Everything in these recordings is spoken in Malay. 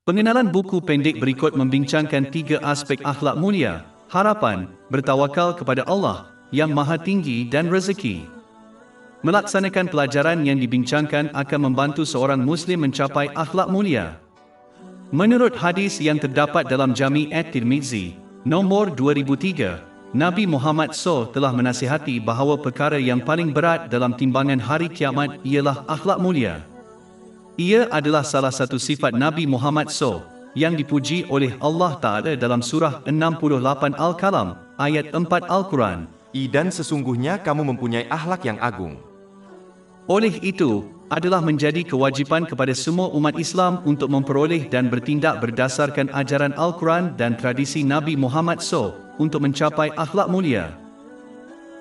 Pengenalan buku pendek berikut membincangkan 3 aspek akhlak mulia, harapan, bertawakal kepada Allah yang Maha Tinggi dan rezeki. Melaksanakan pelajaran yang dibincangkan akan membantu seorang Muslim mencapai akhlak mulia. Menurut hadis yang terdapat dalam Jami' At-Tirmizi, nombor 2003, Nabi Muhammad SAW telah menasihati bahawa perkara yang paling berat dalam timbangan hari kiamat ialah akhlak mulia. Ia adalah salah satu sifat Nabi Muhammad SAW yang dipuji oleh Allah Ta'ala dalam surah 68 Al-Qalam, ayat 4 Al-Quran. Dan sesungguhnya kamu mempunyai akhlak yang agung. Oleh itu, adalah menjadi kewajipan kepada semua umat Islam untuk memperoleh dan bertindak berdasarkan ajaran Al-Quran dan tradisi Nabi Muhammad SAW untuk mencapai akhlak mulia.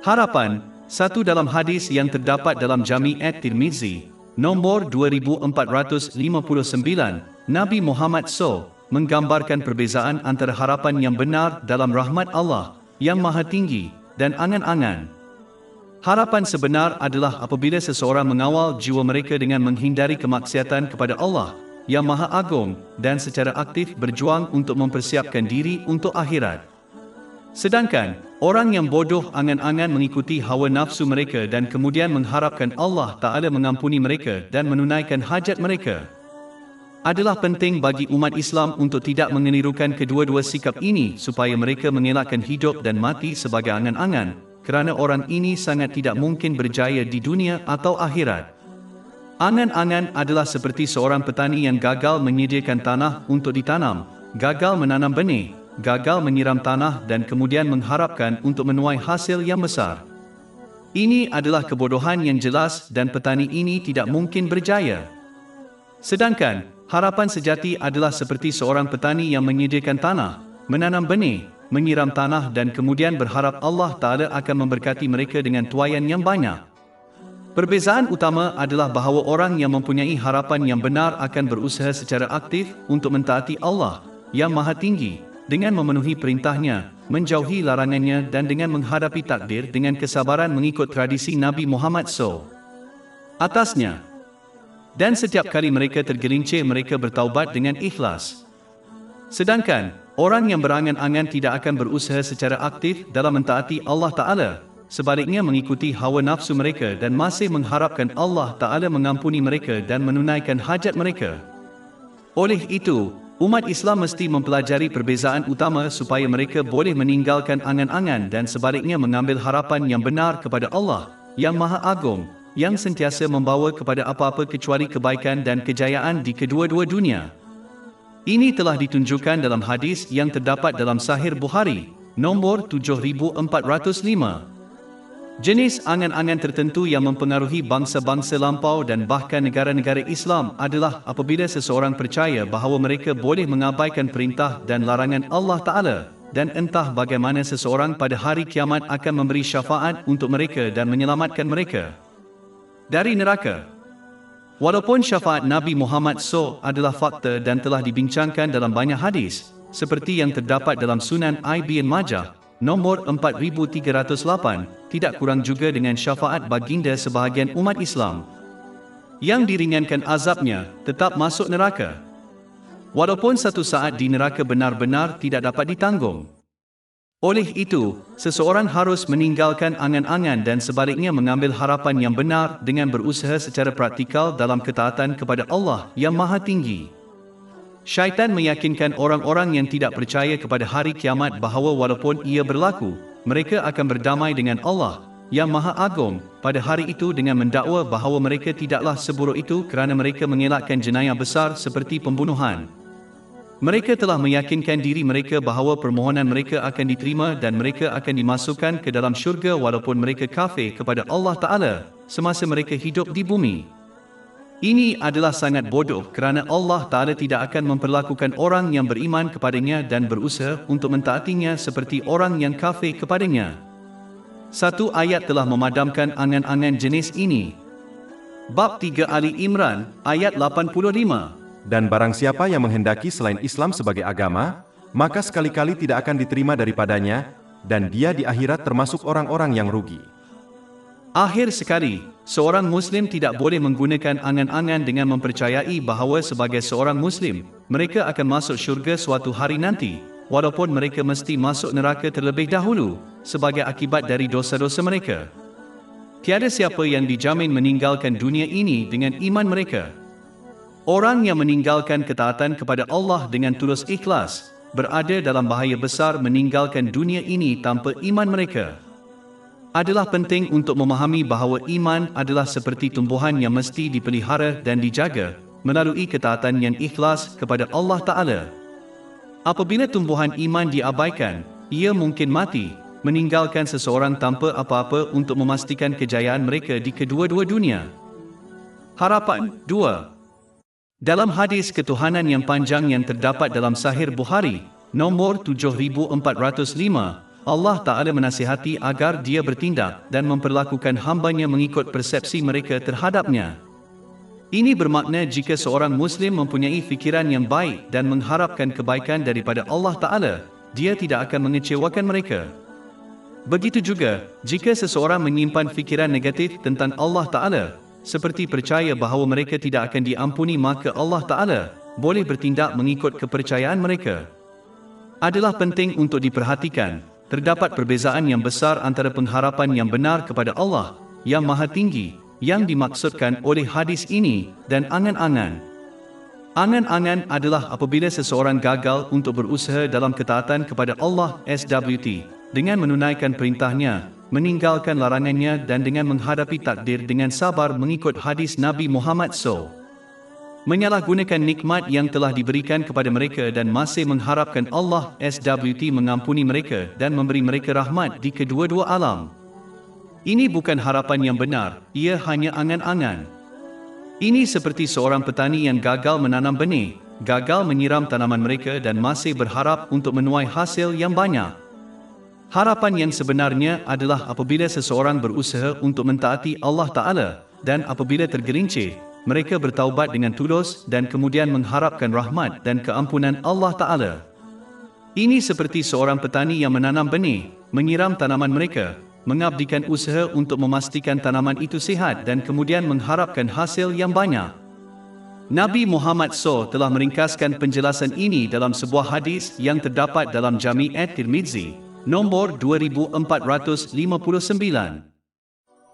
Harapan, satu dalam hadis yang terdapat dalam Jami' At-Tirmizi, nombor 2459, Nabi Muhammad SAW menggambarkan perbezaan antara harapan yang benar dalam rahmat Allah yang Maha Tinggi dan angan-angan. Harapan sebenar adalah apabila seseorang mengawal jiwa mereka dengan menghindari kemaksiatan kepada Allah yang Maha Agung dan secara aktif berjuang untuk mempersiapkan diri untuk akhirat. Sedangkan, orang yang bodoh angan-angan mengikuti hawa nafsu mereka dan kemudian mengharapkan Allah Ta'ala mengampuni mereka dan menunaikan hajat mereka. Adalah penting bagi umat Islam untuk tidak mengenirukan kedua-dua sikap ini supaya mereka mengelakkan hidup dan mati sebagai angan-angan, kerana orang ini sangat tidak mungkin berjaya di dunia atau akhirat. Angan-angan adalah seperti seorang petani yang gagal menyediakan tanah untuk ditanam, gagal menanam benih, gagal menyiram tanah dan kemudian mengharapkan untuk menuai hasil yang besar. Ini adalah kebodohan yang jelas dan petani ini tidak mungkin berjaya. Sedangkan, harapan sejati adalah seperti seorang petani yang menyediakan tanah, menanam benih, menyiram tanah dan kemudian berharap Allah Ta'ala akan memberkati mereka dengan tuaian yang banyak. Perbezaan utama adalah bahawa orang yang mempunyai harapan yang benar akan berusaha secara aktif untuk mentaati Allah yang Maha Tinggi dengan memenuhi perintahnya, menjauhi larangannya dan dengan menghadapi takdir dengan kesabaran mengikut tradisi Nabi Muhammad SAW atasnya. Dan setiap kali mereka tergelincir mereka bertaubat dengan ikhlas. Sedangkan, orang yang berangan-angan tidak akan berusaha secara aktif dalam mentaati Allah Ta'ala, sebaliknya mengikuti hawa nafsu mereka dan masih mengharapkan Allah Ta'ala mengampuni mereka dan menunaikan hajat mereka. Oleh itu, umat Islam mesti mempelajari perbezaan utama supaya mereka boleh meninggalkan angan-angan dan sebaliknya mengambil harapan yang benar kepada Allah, yang Maha Agung, yang sentiasa membawa kepada apa-apa kecuali kebaikan dan kejayaan di kedua-dua dunia. Ini telah ditunjukkan dalam hadis yang terdapat dalam Sahih Bukhari, nombor 7405. Jenis angan-angan tertentu yang mempengaruhi bangsa-bangsa lampau dan bahkan negara-negara Islam adalah apabila seseorang percaya bahawa mereka boleh mengabaikan perintah dan larangan Allah Ta'ala, dan entah bagaimana seseorang pada hari kiamat akan memberi syafaat untuk mereka dan menyelamatkan mereka dari neraka. Walaupun syafaat Nabi Muhammad SAW adalah fakta dan telah dibincangkan dalam banyak hadis, seperti yang terdapat dalam Sunan Ibn Majah, nombor 4308, tidak kurang juga dengan syafaat baginda sebahagian umat Islam yang diringankan azabnya, tetap masuk neraka. Walaupun satu saat di neraka benar-benar tidak dapat ditanggung. Oleh itu, seseorang harus meninggalkan angan-angan dan sebaliknya mengambil harapan yang benar dengan berusaha secara praktikal dalam ketaatan kepada Allah yang Maha Tinggi. Syaitan meyakinkan orang-orang yang tidak percaya kepada hari kiamat bahawa walaupun ia berlaku, mereka akan berdamai dengan Allah yang Maha Agung pada hari itu dengan mendakwa bahawa mereka tidaklah seburuk itu kerana mereka mengelakkan jenayah besar seperti pembunuhan. Mereka telah meyakinkan diri mereka bahawa permohonan mereka akan diterima dan mereka akan dimasukkan ke dalam syurga walaupun mereka kafir kepada Allah Ta'ala semasa mereka hidup di bumi. Ini adalah sangat bodoh kerana Allah Ta'ala tidak akan memperlakukan orang yang beriman kepadanya dan berusaha untuk mentaatinya seperti orang yang kafir kepadanya. Satu ayat telah memadamkan angan-angan jenis ini. Bab 3 Ali Imran, ayat 85. Dan barang siapa yang menghendaki selain Islam sebagai agama, maka sekali-kali tidak akan diterima daripadanya, dan dia di akhirat termasuk orang-orang yang rugi. Akhir sekali, seorang Muslim tidak boleh menggunakan angan-angan dengan mempercayai bahawa sebagai seorang Muslim, mereka akan masuk syurga suatu hari nanti, walaupun mereka mesti masuk neraka terlebih dahulu, sebagai akibat dari dosa-dosa mereka. Tiada siapa yang dijamin meninggalkan dunia ini dengan iman mereka. Orang yang meninggalkan ketaatan kepada Allah dengan tulus ikhlas, berada dalam bahaya besar meninggalkan dunia ini tanpa iman mereka. Adalah penting untuk memahami bahawa iman adalah seperti tumbuhan yang mesti dipelihara dan dijaga, melalui ketaatan yang ikhlas kepada Allah Ta'ala. Apabila tumbuhan iman diabaikan, ia mungkin mati, meninggalkan seseorang tanpa apa-apa untuk memastikan kejayaan mereka di kedua-dua dunia. Harapan 2. Dalam hadis ketuhanan yang panjang yang terdapat dalam Sahih Bukhari, nombor 7405, Allah Ta'ala menasihati agar dia bertindak dan memperlakukan hambanya mengikut persepsi mereka terhadapnya. Ini bermakna jika seorang Muslim mempunyai fikiran yang baik dan mengharapkan kebaikan daripada Allah Ta'ala, dia tidak akan mengecewakan mereka. Begitu juga, jika seseorang menyimpan fikiran negatif tentang Allah Ta'ala, seperti percaya bahawa mereka tidak akan diampuni, maka Allah Ta'ala boleh bertindak mengikut kepercayaan mereka. Adalah penting untuk diperhatikan, terdapat perbezaan yang besar antara pengharapan yang benar kepada Allah, yang Maha Tinggi, yang dimaksudkan oleh hadis ini, dan angan-angan. Angan-angan adalah apabila seseorang gagal untuk berusaha dalam ketaatan kepada Allah SWT, dengan menunaikan perintahnya, meninggalkan larangannya dan dengan menghadapi takdir dengan sabar mengikut hadis Nabi Muhammad SAW. Menyalahgunakan nikmat yang telah diberikan kepada mereka dan masih mengharapkan Allah SWT mengampuni mereka dan memberi mereka rahmat di kedua-dua alam. Ini bukan harapan yang benar, ia hanya angan-angan. Ini seperti seorang petani yang gagal menanam benih, gagal menyiram tanaman mereka dan masih berharap untuk menuai hasil yang banyak. Harapan yang sebenarnya adalah apabila seseorang berusaha untuk mentaati Allah Ta'ala, dan apabila tergelincir, mereka bertaubat dengan tulus dan kemudian mengharapkan rahmat dan keampunan Allah Ta'ala. Ini seperti seorang petani yang menanam benih, menyiram tanaman mereka, mengabdikan usaha untuk memastikan tanaman itu sihat dan kemudian mengharapkan hasil yang banyak. Nabi Muhammad SAW telah meringkaskan penjelasan ini dalam sebuah hadis yang terdapat dalam Jami' at-Tirmizi, nombor 2459.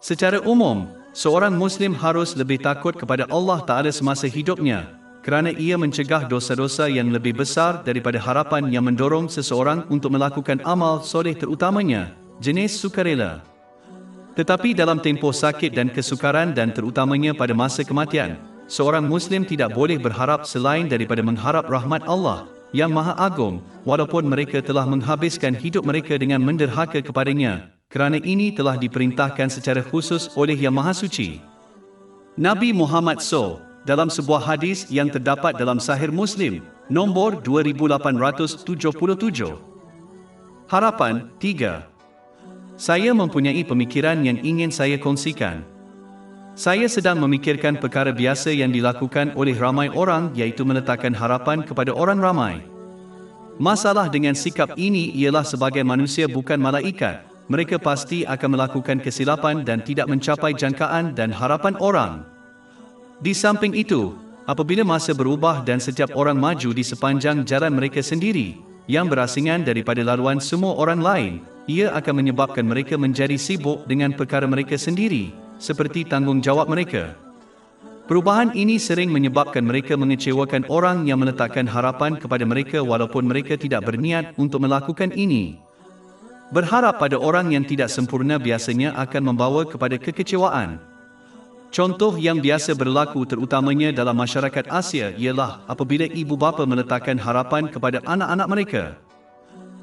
Secara umum, seorang Muslim harus lebih takut kepada Allah Ta'ala semasa hidupnya, kerana ia mencegah dosa-dosa yang lebih besar daripada harapan yang mendorong seseorang untuk melakukan amal soleh, terutamanya jenis sukarela. Tetapi dalam tempoh sakit dan kesukaran dan terutamanya pada masa kematian, seorang Muslim tidak boleh berharap selain daripada mengharap rahmat Allah yang Maha Agung, walaupun mereka telah menghabiskan hidup mereka dengan menderhaka kepadanya, kerana ini telah diperintahkan secara khusus oleh Yang Maha Suci. Nabi Muhammad SAW, dalam sebuah hadis yang terdapat dalam Sahih Muslim, nombor 2877. Harapan 3. Saya mempunyai pemikiran yang ingin saya kongsikan. Saya sedang memikirkan perkara biasa yang dilakukan oleh ramai orang, iaitu meletakkan harapan kepada orang ramai. Masalah dengan sikap ini ialah sebagai manusia bukan malaikat, mereka pasti akan melakukan kesilapan dan tidak mencapai jangkaan dan harapan orang. Di samping itu, apabila masa berubah dan setiap orang maju di sepanjang jalan mereka sendiri, yang berasingan daripada laluan semua orang lain, ia akan menyebabkan mereka menjadi sibuk dengan perkara mereka sendiri, seperti tanggungjawab mereka. Perubahan ini sering menyebabkan mereka mengecewakan orang yang meletakkan harapan kepada mereka walaupun mereka tidak berniat untuk melakukan ini. Berharap pada orang yang tidak sempurna biasanya akan membawa kepada kekecewaan. Contoh yang biasa berlaku terutamanya dalam masyarakat Asia ialah apabila ibu bapa meletakkan harapan kepada anak-anak mereka.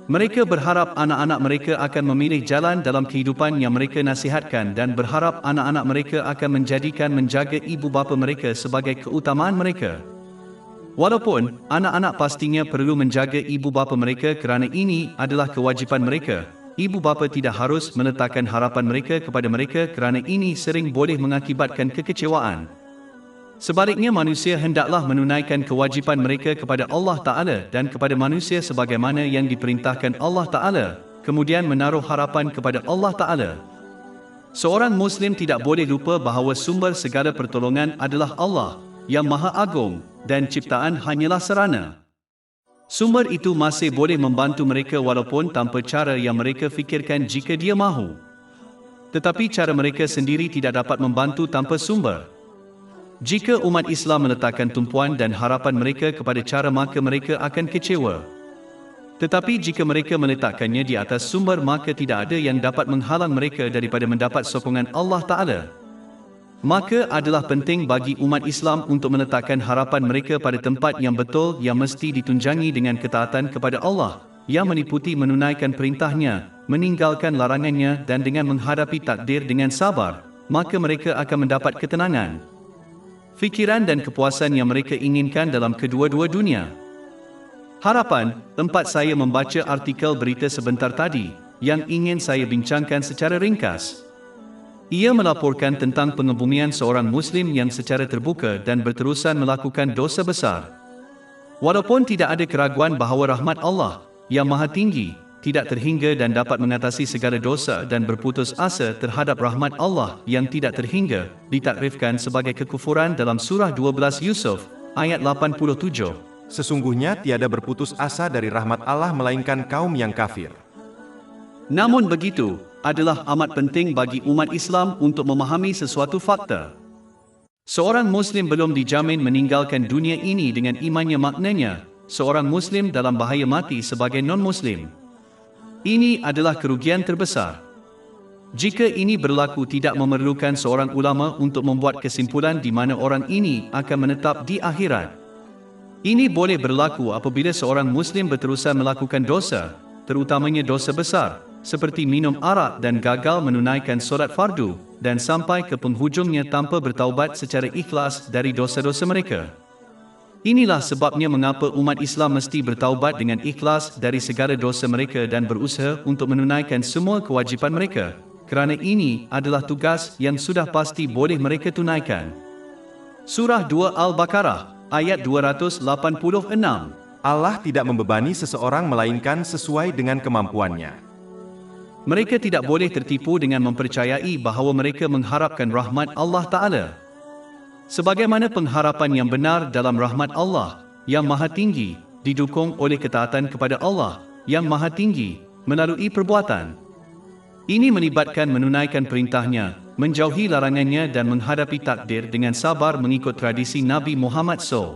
Mereka berharap anak-anak mereka akan memilih jalan dalam kehidupan yang mereka nasihatkan dan berharap anak-anak mereka akan menjaga ibu bapa mereka sebagai keutamaan mereka. Walaupun anak-anak pastinya perlu menjaga ibu bapa mereka kerana ini adalah kewajipan mereka, ibu bapa tidak harus meletakkan harapan mereka kepada mereka kerana ini sering boleh mengakibatkan kekecewaan. Sebaliknya, manusia hendaklah menunaikan kewajipan mereka kepada Allah Ta'ala dan kepada manusia sebagaimana yang diperintahkan Allah Ta'ala, kemudian menaruh harapan kepada Allah Ta'ala. Seorang Muslim tidak boleh lupa bahawa sumber segala pertolongan adalah Allah, yang Maha Agung, dan ciptaan hanyalah serana. Sumber itu masih boleh membantu mereka walaupun tanpa cara yang mereka fikirkan jika Dia mahu. Tetapi cara mereka sendiri tidak dapat membantu tanpa sumber. Jika umat Islam meletakkan tumpuan dan harapan mereka kepada cara, maka mereka akan kecewa. Tetapi jika mereka meletakkannya di atas sumber, maka tidak ada yang dapat menghalang mereka daripada mendapat sokongan Allah Ta'ala. Maka adalah penting bagi umat Islam untuk meletakkan harapan mereka pada tempat yang betul, yang mesti ditunjangi dengan ketaatan kepada Allah, yang meliputi menunaikan perintahnya, meninggalkan larangannya, dan dengan menghadapi takdir dengan sabar, maka mereka akan mendapat ketenangan, fikiran dan kepuasan yang mereka inginkan dalam kedua-dua dunia. Harapan, tempat saya membaca artikel berita sebentar tadi, yang ingin saya bincangkan secara ringkas. Ia melaporkan tentang pengebumian seorang Muslim yang secara terbuka dan berterusan melakukan dosa besar. Walaupun tidak ada keraguan bahawa rahmat Allah, yang Maha Tinggi, tidak terhingga dan dapat mengatasi segala dosa, dan berputus asa terhadap rahmat Allah yang tidak terhingga, ditakrifkan sebagai kekufuran dalam surah 12 Yusuf, ayat 87. Sesungguhnya tiada berputus asa dari rahmat Allah melainkan kaum yang kafir. Namun begitu, adalah amat penting bagi umat Islam untuk memahami sesuatu fakta. Seorang Muslim belum dijamin meninggalkan dunia ini dengan imannya, maknanya, seorang Muslim dalam bahaya mati sebagai non-Muslim. Ini adalah kerugian terbesar. Jika ini berlaku, tidak memerlukan seorang ulama untuk membuat kesimpulan di mana orang ini akan menetap di akhirat. Ini boleh berlaku apabila seorang Muslim berterusan melakukan dosa, terutamanya dosa besar, seperti minum arak dan gagal menunaikan solat fardu, dan sampai ke penghujungnya tanpa bertaubat secara ikhlas dari dosa-dosa mereka. Inilah sebabnya mengapa umat Islam mesti bertaubat dengan ikhlas dari segala dosa mereka dan berusaha untuk menunaikan semua kewajipan mereka, kerana ini adalah tugas yang sudah pasti boleh mereka tunaikan. Surah 2 Al-Baqarah, ayat 286. Allah tidak membebani seseorang melainkan sesuai dengan kemampuannya. Mereka tidak boleh tertipu dengan mempercayai bahawa mereka mengharapkan rahmat Allah Ta'ala. Sebagaimana pengharapan yang benar dalam rahmat Allah, yang Maha Tinggi, didukung oleh ketaatan kepada Allah, yang Maha Tinggi, melalui perbuatan. Ini melibatkan menunaikan perintahnya, menjauhi larangannya, dan menghadapi takdir dengan sabar mengikut tradisi Nabi Muhammad SAW.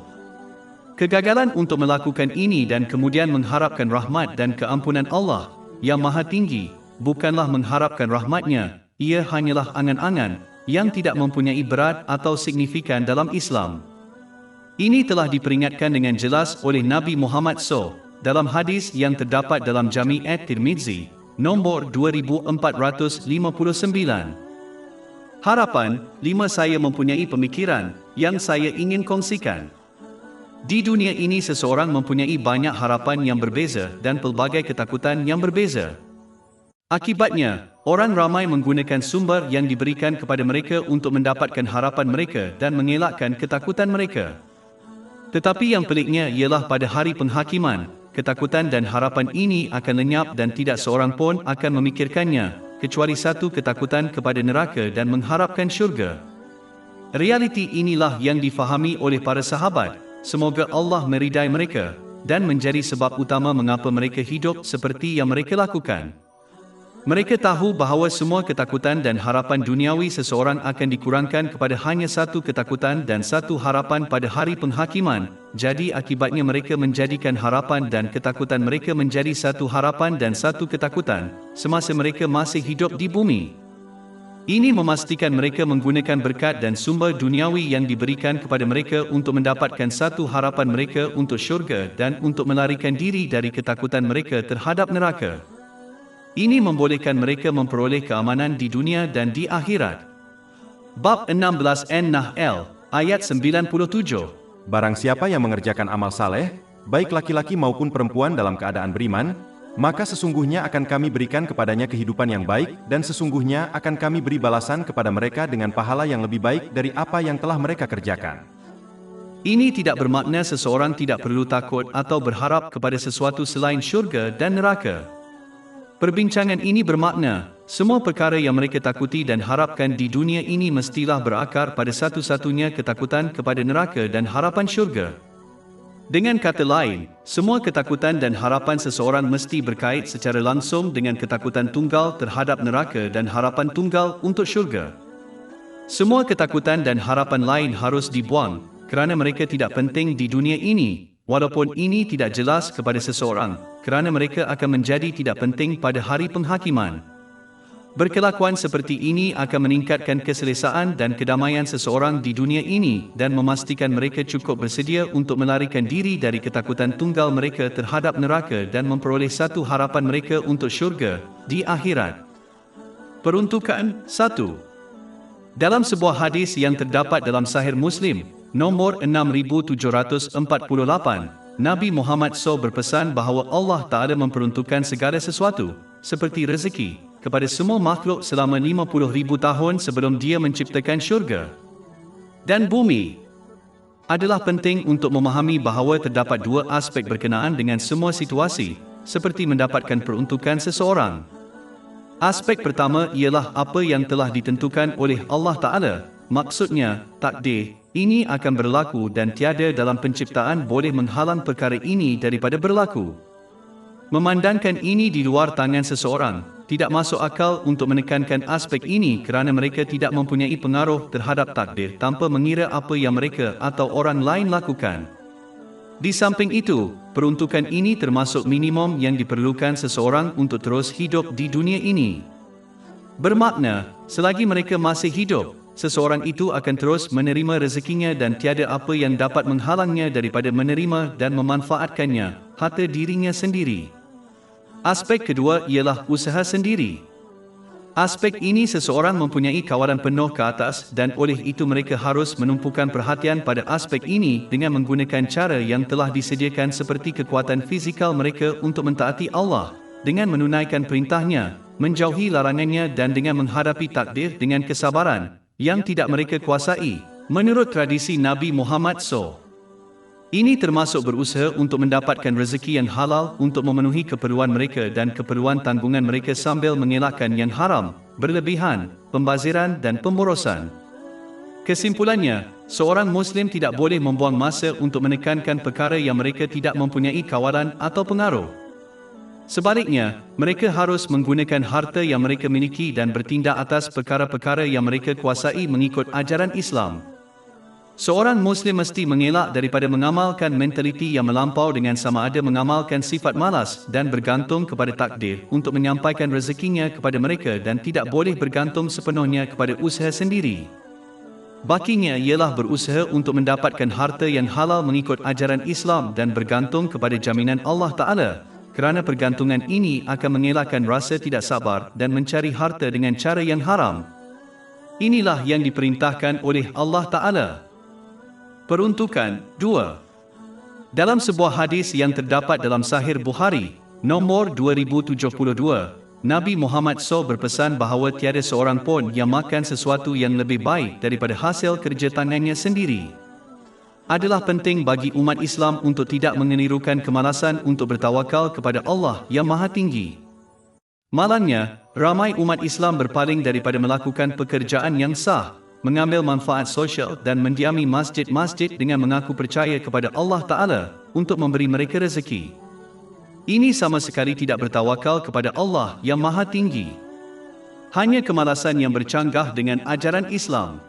Kegagalan untuk melakukan ini dan kemudian mengharapkan rahmat dan keampunan Allah, yang Maha Tinggi, bukanlah mengharapkan rahmatnya, ia hanyalah angan-angan, yang tidak mempunyai berat atau signifikan dalam Islam. Ini telah diperingatkan dengan jelas oleh Nabi Muhammad SAW, dalam hadis yang terdapat dalam Jami' at-Tirmidzi, nombor 2459. Harapan, 5. Saya mempunyai pemikiran yang saya ingin kongsikan. Di dunia ini seseorang mempunyai banyak harapan yang berbeza dan pelbagai ketakutan yang berbeza. Akibatnya, orang ramai menggunakan sumber yang diberikan kepada mereka untuk mendapatkan harapan mereka dan mengelakkan ketakutan mereka. Tetapi yang peliknya ialah pada hari penghakiman, ketakutan dan harapan ini akan lenyap dan tidak seorang pun akan memikirkannya, kecuali satu, ketakutan kepada neraka dan mengharapkan syurga. Realiti inilah yang difahami oleh para sahabat, semoga Allah meridai mereka, dan menjadi sebab utama mengapa mereka hidup seperti yang mereka lakukan. Mereka tahu bahawa semua ketakutan dan harapan duniawi seseorang akan dikurangkan kepada hanya satu ketakutan dan satu harapan pada hari penghakiman. Jadi akibatnya mereka menjadikan harapan dan ketakutan mereka menjadi satu harapan dan satu ketakutan semasa mereka masih hidup di bumi. Ini memastikan mereka menggunakan berkat dan sumber duniawi yang diberikan kepada mereka untuk mendapatkan satu harapan mereka untuk syurga dan untuk melarikan diri dari ketakutan mereka terhadap neraka. Ini membolehkan mereka memperoleh keamanan di dunia dan di akhirat. Bab 16 An-Nahl, ayat 97. Barang siapa yang mengerjakan amal saleh, baik laki-laki maupun perempuan dalam keadaan beriman, maka sesungguhnya akan kami berikan kepadanya kehidupan yang baik, dan sesungguhnya akan kami beri balasan kepada mereka dengan pahala yang lebih baik dari apa yang telah mereka kerjakan. Ini tidak bermakna seseorang tidak perlu takut atau berharap kepada sesuatu selain syurga dan neraka. Perbincangan ini bermakna, Semua perkara yang mereka takuti dan harapkan di dunia ini mestilah berakar pada satu-satunya ketakutan kepada neraka dan harapan syurga. Dengan kata lain, semua ketakutan dan harapan seseorang mesti berkait secara langsung dengan ketakutan tunggal terhadap neraka dan harapan tunggal untuk syurga. Semua ketakutan dan harapan lain harus dibuang, kerana mereka tidak penting di dunia ini, walaupun ini tidak jelas kepada seseorang, kerana mereka akan menjadi tidak penting pada hari penghakiman. Berkelakuan seperti ini akan meningkatkan keselesaan dan kedamaian seseorang di dunia ini dan memastikan mereka cukup bersedia untuk melarikan diri dari ketakutan tunggal mereka terhadap neraka dan memperoleh satu harapan mereka untuk syurga di akhirat. Peruntukan 1. Dalam sebuah hadis yang terdapat dalam Sahih Muslim, nomor 6748, Nabi Muhammad SAW berpesan bahawa Allah Ta'ala memperuntukkan segala sesuatu, seperti rezeki, kepada semua makhluk selama 50,000 tahun sebelum dia menciptakan syurga dan bumi. Adalah penting untuk memahami bahawa terdapat dua aspek berkenaan dengan semua situasi, seperti mendapatkan peruntukan seseorang. Aspek pertama ialah apa yang telah ditentukan oleh Allah Ta'ala, maksudnya, takdir. Ini akan berlaku dan tiada dalam penciptaan boleh menghalang perkara ini daripada berlaku. Memandangkan ini di luar tangan seseorang, tidak masuk akal untuk menekankan aspek ini kerana mereka tidak mempunyai pengaruh terhadap takdir tanpa mengira apa yang mereka atau orang lain lakukan. Di samping itu, peruntukan ini termasuk minimum yang diperlukan seseorang untuk terus hidup di dunia ini. Bermakna, selagi mereka masih hidup, seseorang itu akan terus menerima rezekinya dan tiada apa yang dapat menghalangnya daripada menerima dan memanfaatkannya, harta dirinya sendiri. Aspek kedua ialah usaha sendiri. Aspek ini seseorang mempunyai kawalan penuh ke atas dan oleh itu mereka harus menumpukan perhatian pada aspek ini dengan menggunakan cara yang telah disediakan seperti kekuatan fizikal mereka untuk mentaati Allah, dengan menunaikan perintahnya, menjauhi larangannya dan dengan menghadapi takdir dengan kesabaran yang tidak mereka kuasai, menurut tradisi Nabi Muhammad SAW. Ini termasuk berusaha untuk mendapatkan rezeki yang halal untuk memenuhi keperluan mereka dan keperluan tanggungan mereka sambil mengelakkan yang haram, berlebihan, pembaziran dan pemborosan. Kesimpulannya, seorang Muslim tidak boleh membuang masa untuk menekankan perkara yang mereka tidak mempunyai kawalan atau pengaruh. Sebaliknya, mereka harus menggunakan harta yang mereka miliki dan bertindak atas perkara-perkara yang mereka kuasai mengikut ajaran Islam. Seorang Muslim mesti mengelak daripada mengamalkan mentaliti yang melampau dengan sama ada mengamalkan sifat malas dan bergantung kepada takdir untuk menyampaikan rezekinya kepada mereka dan tidak boleh bergantung sepenuhnya kepada usaha sendiri. Bakinya ialah berusaha untuk mendapatkan harta yang halal mengikut ajaran Islam dan bergantung kepada jaminan Allah Ta'ala, kerana pergantungan ini akan mengelakkan rasa tidak sabar dan mencari harta dengan cara yang haram. Inilah yang diperintahkan oleh Allah Ta'ala. Peruntukan 2. Dalam sebuah hadis yang terdapat dalam Sahih Bukhari, nomor 2072, Nabi Muhammad SAW berpesan bahawa tiada seorang pun yang makan sesuatu yang lebih baik daripada hasil kerja tangannya sendiri. Adalah penting bagi umat Islam untuk tidak mengenirukan kemalasan untuk bertawakal kepada Allah yang Maha Tinggi. Malangnya, ramai umat Islam berpaling daripada melakukan pekerjaan yang sah, mengambil manfaat sosial dan mendiami masjid-masjid dengan mengaku percaya kepada Allah Ta'ala untuk memberi mereka rezeki. Ini sama sekali tidak bertawakal kepada Allah yang Maha Tinggi. Hanya kemalasan yang bercanggah dengan ajaran Islam.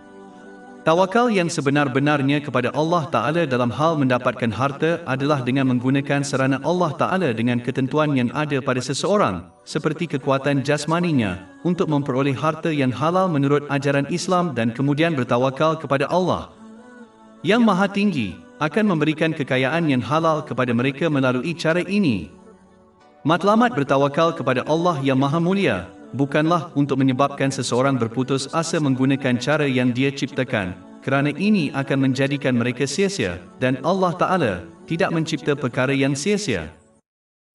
Tawakal yang sebenar-benarnya kepada Allah Ta'ala dalam hal mendapatkan harta adalah dengan menggunakan sarana Allah Ta'ala dengan ketentuan yang ada pada seseorang, seperti kekuatan jasmaninya, untuk memperoleh harta yang halal menurut ajaran Islam dan kemudian bertawakal kepada Allah yang Maha Tinggi, akan memberikan kekayaan yang halal kepada mereka melalui cara ini. Matlamat bertawakal kepada Allah yang Maha Mulia bukanlah untuk menyebabkan seseorang berputus asa menggunakan cara yang Dia ciptakan, kerana ini akan menjadikan mereka sia-sia, dan Allah Ta'ala tidak mencipta perkara yang sia-sia.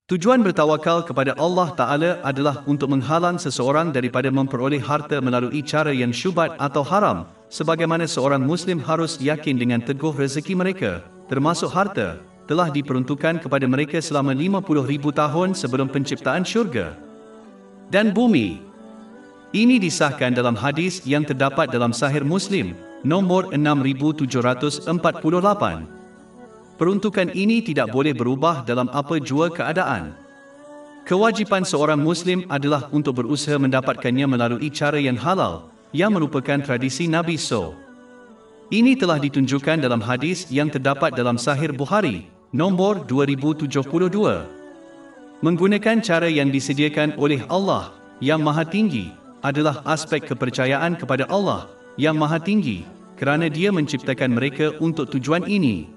Tujuan bertawakal kepada Allah Ta'ala adalah untuk menghalang seseorang daripada memperoleh harta melalui cara yang syubhat atau haram, sebagaimana seorang Muslim harus yakin dengan teguh rezeki mereka, termasuk harta, telah diperuntukkan kepada mereka selama 50,000 tahun sebelum penciptaan syurga dan bumi. Ini disahkan dalam hadis yang terdapat dalam Sahih Muslim, nombor 6748. Peruntukan ini tidak boleh berubah dalam apa jua keadaan. Kewajipan seorang Muslim adalah untuk berusaha mendapatkannya melalui cara yang halal, yang merupakan tradisi Nabi SAW. Ini telah ditunjukkan dalam hadis yang terdapat dalam Sahih Bukhari, nombor 2072. Menggunakan cara yang disediakan oleh Allah yang Maha Tinggi adalah aspek kepercayaan kepada Allah yang Maha Tinggi, kerana Dia menciptakan mereka untuk tujuan ini.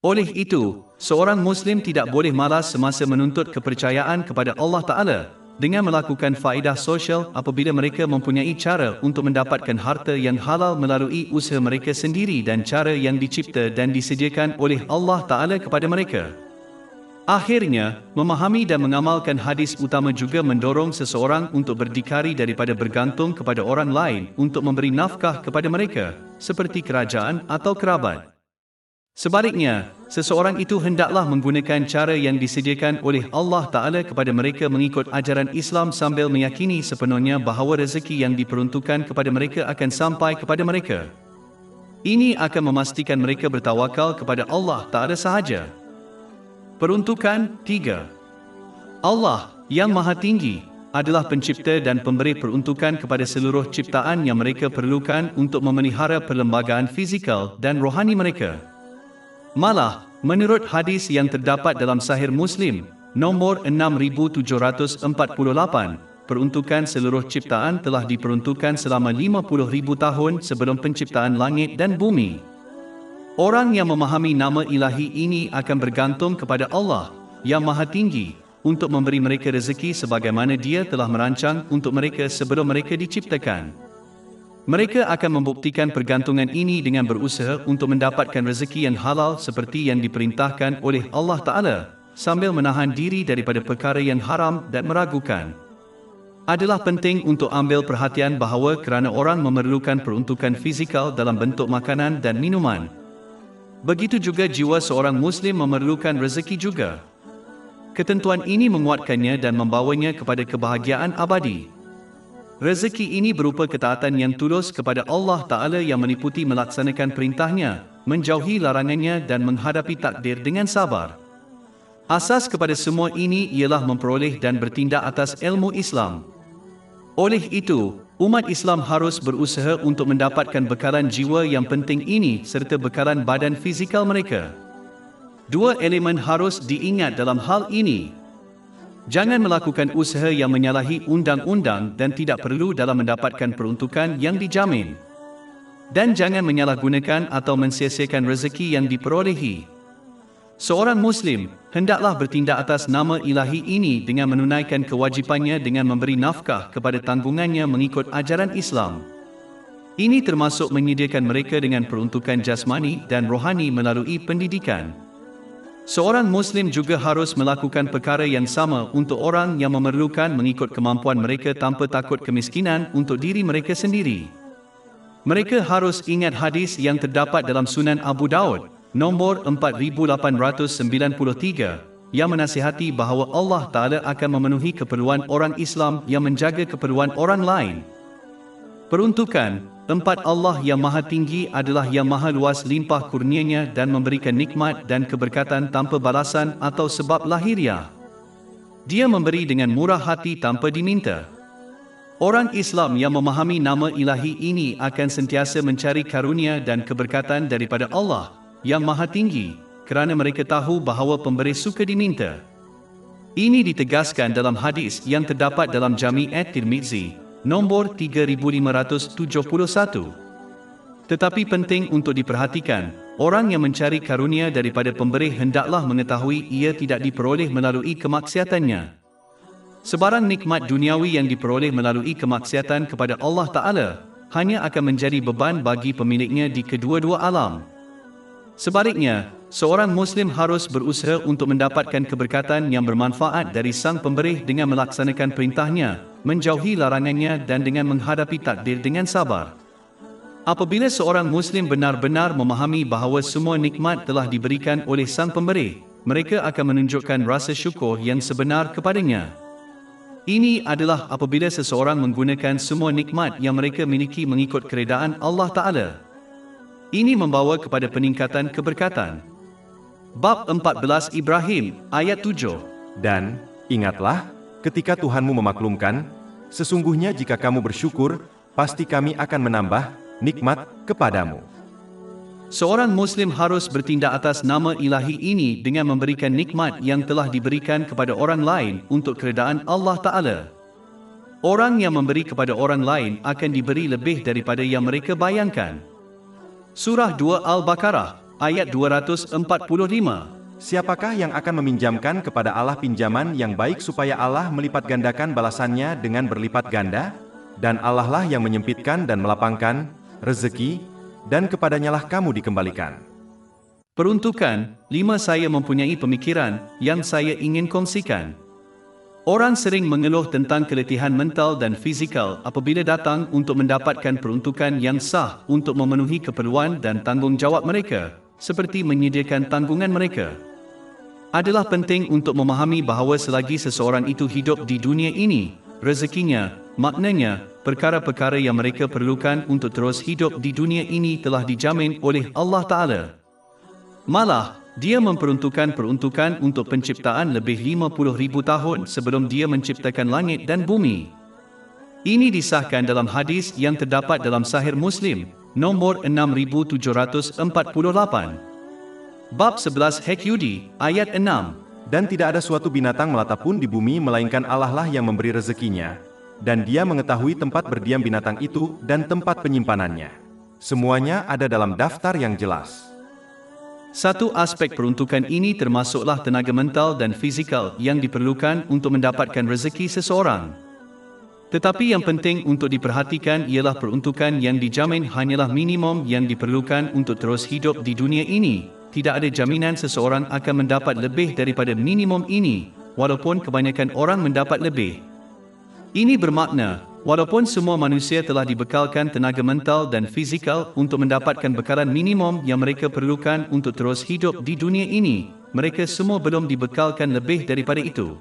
Oleh itu, seorang Muslim tidak boleh malas semasa menuntut kepercayaan kepada Allah Ta'ala dengan melakukan faedah sosial apabila mereka mempunyai cara untuk mendapatkan harta yang halal melalui usaha mereka sendiri dan cara yang dicipta dan disediakan oleh Allah Ta'ala kepada mereka. Akhirnya, memahami dan mengamalkan hadis utama juga mendorong seseorang untuk berdikari daripada bergantung kepada orang lain untuk memberi nafkah kepada mereka, seperti kerajaan atau kerabat. Sebaliknya, seseorang itu hendaklah menggunakan cara yang disediakan oleh Allah Ta'ala kepada mereka mengikut ajaran Islam sambil meyakini sepenuhnya bahawa rezeki yang diperuntukkan kepada mereka akan sampai kepada mereka. Ini akan memastikan mereka bertawakal kepada Allah Ta'ala sahaja. Peruntukan 3. Allah yang Maha Tinggi adalah pencipta dan pemberi peruntukan kepada seluruh ciptaan yang mereka perlukan untuk memelihara perlembagaan fizikal dan rohani mereka. Malah, menurut hadis yang terdapat dalam Sahih Muslim, nombor 6748, peruntukan seluruh ciptaan telah diperuntukkan selama 50,000 tahun sebelum penciptaan langit dan bumi. Orang yang memahami nama ilahi ini akan bergantung kepada Allah yang Maha Tinggi untuk memberi mereka rezeki sebagaimana Dia telah merancang untuk mereka sebelum mereka diciptakan. Mereka akan membuktikan pergantungan ini dengan berusaha untuk mendapatkan rezeki yang halal seperti yang diperintahkan oleh Allah Ta'ala, sambil menahan diri daripada perkara yang haram dan meragukan. Adalah penting untuk ambil perhatian bahawa kerana orang memerlukan peruntukan fizikal dalam bentuk makanan dan minuman, begitu juga jiwa seorang Muslim memerlukan rezeki juga. Ketentuan ini menguatkannya dan membawanya kepada kebahagiaan abadi. Rezeki ini berupa ketaatan yang tulus kepada Allah Ta'ala yang meliputi melaksanakan perintahnya, menjauhi larangannya dan menghadapi takdir dengan sabar. Asas kepada semua ini ialah memperoleh dan bertindak atas ilmu Islam. Oleh itu, umat Islam harus berusaha untuk mendapatkan bekalan jiwa yang penting ini serta bekalan badan fizikal mereka. Dua elemen harus diingat dalam hal ini. Jangan melakukan usaha yang menyalahi undang-undang dan tidak perlu dalam mendapatkan peruntukan yang dijamin. Dan jangan menyalahgunakan atau mensia-siakan rezeki yang diperolehi. Seorang Muslim hendaklah bertindak atas nama ilahi ini dengan menunaikan kewajipannya dengan memberi nafkah kepada tanggungannya mengikut ajaran Islam. Ini termasuk menyediakan mereka dengan peruntukan jasmani dan rohani melalui pendidikan. Seorang Muslim juga harus melakukan perkara yang sama untuk orang yang memerlukan mengikut kemampuan mereka tanpa takut kemiskinan untuk diri mereka sendiri. Mereka harus ingat hadis yang terdapat dalam Sunan Abu Daud, nombor 4893, yang menasihati bahawa Allah Ta'ala akan memenuhi keperluan orang Islam yang menjaga keperluan orang lain. Peruntukan 4. Allah yang Maha Tinggi adalah yang Maha Luas limpah kurnianya dan memberikan nikmat dan keberkatan tanpa balasan atau sebab lahiriah. Dia memberi dengan murah hati tanpa diminta. Orang Islam yang memahami nama ilahi ini akan sentiasa mencari karunia dan keberkatan daripada Allah yang Maha Tinggi, kerana mereka tahu bahawa pemberi suka diminta. Ini ditegaskan dalam hadis yang terdapat dalam Jami' at-Tirmizi, nombor 3571. Tetapi penting untuk diperhatikan, orang yang mencari karunia daripada pemberi hendaklah mengetahui ia tidak diperoleh melalui kemaksiatannya. Sebarang nikmat duniawi yang diperoleh melalui kemaksiatan kepada Allah Ta'ala hanya akan menjadi beban bagi pemiliknya di kedua-dua alam. Sebaliknya, seorang Muslim harus berusaha untuk mendapatkan keberkatan yang bermanfaat dari Sang Pemberi dengan melaksanakan perintahnya, menjauhi larangannya dan dengan menghadapi takdir dengan sabar. Apabila seorang Muslim benar-benar memahami bahawa semua nikmat telah diberikan oleh Sang Pemberi, mereka akan menunjukkan rasa syukur yang sebenar kepadanya. Ini adalah apabila seseorang menggunakan semua nikmat yang mereka miliki mengikut keredaan Allah Ta'ala. Ini membawa kepada peningkatan keberkatan. Bab 14 Ibrahim, ayat 7. Dan, ingatlah, ketika Tuhanmu memaklumkan, sesungguhnya jika kamu bersyukur, pasti kami akan menambah nikmat kepadamu. Seorang Muslim harus bertindak atas nama ilahi ini dengan memberikan nikmat yang telah diberikan kepada orang lain untuk keredaan Allah Ta'ala. Orang yang memberi kepada orang lain akan diberi lebih daripada yang mereka bayangkan. Surah 2 Al-Baqarah, ayat 245. Siapakah yang akan meminjamkan kepada Allah pinjaman yang baik supaya Allah melipat gandakan balasannya dengan berlipat ganda? Dan Allah lah yang menyempitkan dan melapangkan rezeki, dan kepadanyalah kamu dikembalikan. Peruntukan, 5 saya mempunyai pemikiran yang saya ingin kongsikan. Orang sering mengeluh tentang keletihan mental dan fizikal apabila datang untuk mendapatkan peruntukan yang sah untuk memenuhi keperluan dan tanggungjawab mereka, seperti menyediakan tanggungan mereka. Adalah penting untuk memahami bahawa selagi seseorang itu hidup di dunia ini, rezekinya, maknanya, perkara-perkara yang mereka perlukan untuk terus hidup di dunia ini telah dijamin oleh Allah Ta'ala. Malah, dia memperuntukkan peruntukan untuk penciptaan lebih 50,000 tahun sebelum dia menciptakan langit dan bumi. Ini disahkan dalam hadis yang terdapat dalam Sahih Muslim, nombor 6748. Bab 11 Hq ayat 6. Dan tidak ada suatu binatang melata pun di bumi melainkan Allah lah yang memberi rezekinya, dan Dia mengetahui tempat berdiam binatang itu dan tempat penyimpanannya. Semuanya ada dalam daftar yang jelas. Satu aspek peruntukan ini termasuklah tenaga mental dan fizikal yang diperlukan untuk mendapatkan rezeki seseorang. Tetapi yang penting untuk diperhatikan ialah peruntukan yang dijamin hanyalah minimum yang diperlukan untuk terus hidup di dunia ini. Tidak ada jaminan seseorang akan mendapat lebih daripada minimum ini, walaupun kebanyakan orang mendapat lebih. Ini bermakna, walaupun semua manusia telah dibekalkan tenaga mental dan fizikal untuk mendapatkan bekalan minimum yang mereka perlukan untuk terus hidup di dunia ini, mereka semua belum dibekalkan lebih daripada itu.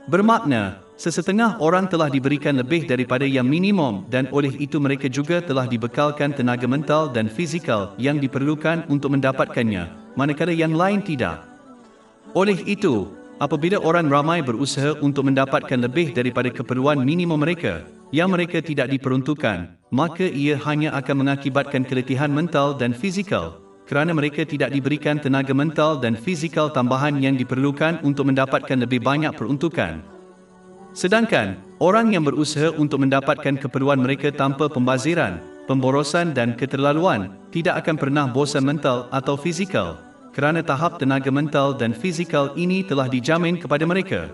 Bermakna, sesetengah orang telah diberikan lebih daripada yang minimum dan oleh itu mereka juga telah dibekalkan tenaga mental dan fizikal yang diperlukan untuk mendapatkannya, manakala yang lain tidak. Oleh itu, apabila orang ramai berusaha untuk mendapatkan lebih daripada keperluan minimum mereka, yang mereka tidak diperuntukkan, maka ia hanya akan mengakibatkan keletihan mental dan fizikal, kerana mereka tidak diberikan tenaga mental dan fizikal tambahan yang diperlukan untuk mendapatkan lebih banyak peruntukan. Sedangkan, orang yang berusaha untuk mendapatkan keperluan mereka tanpa pembaziran, pemborosan dan keterlaluan, tidak akan pernah bosan mental atau fizikal, kerana tahap tenaga mental dan fizikal ini telah dijamin kepada mereka.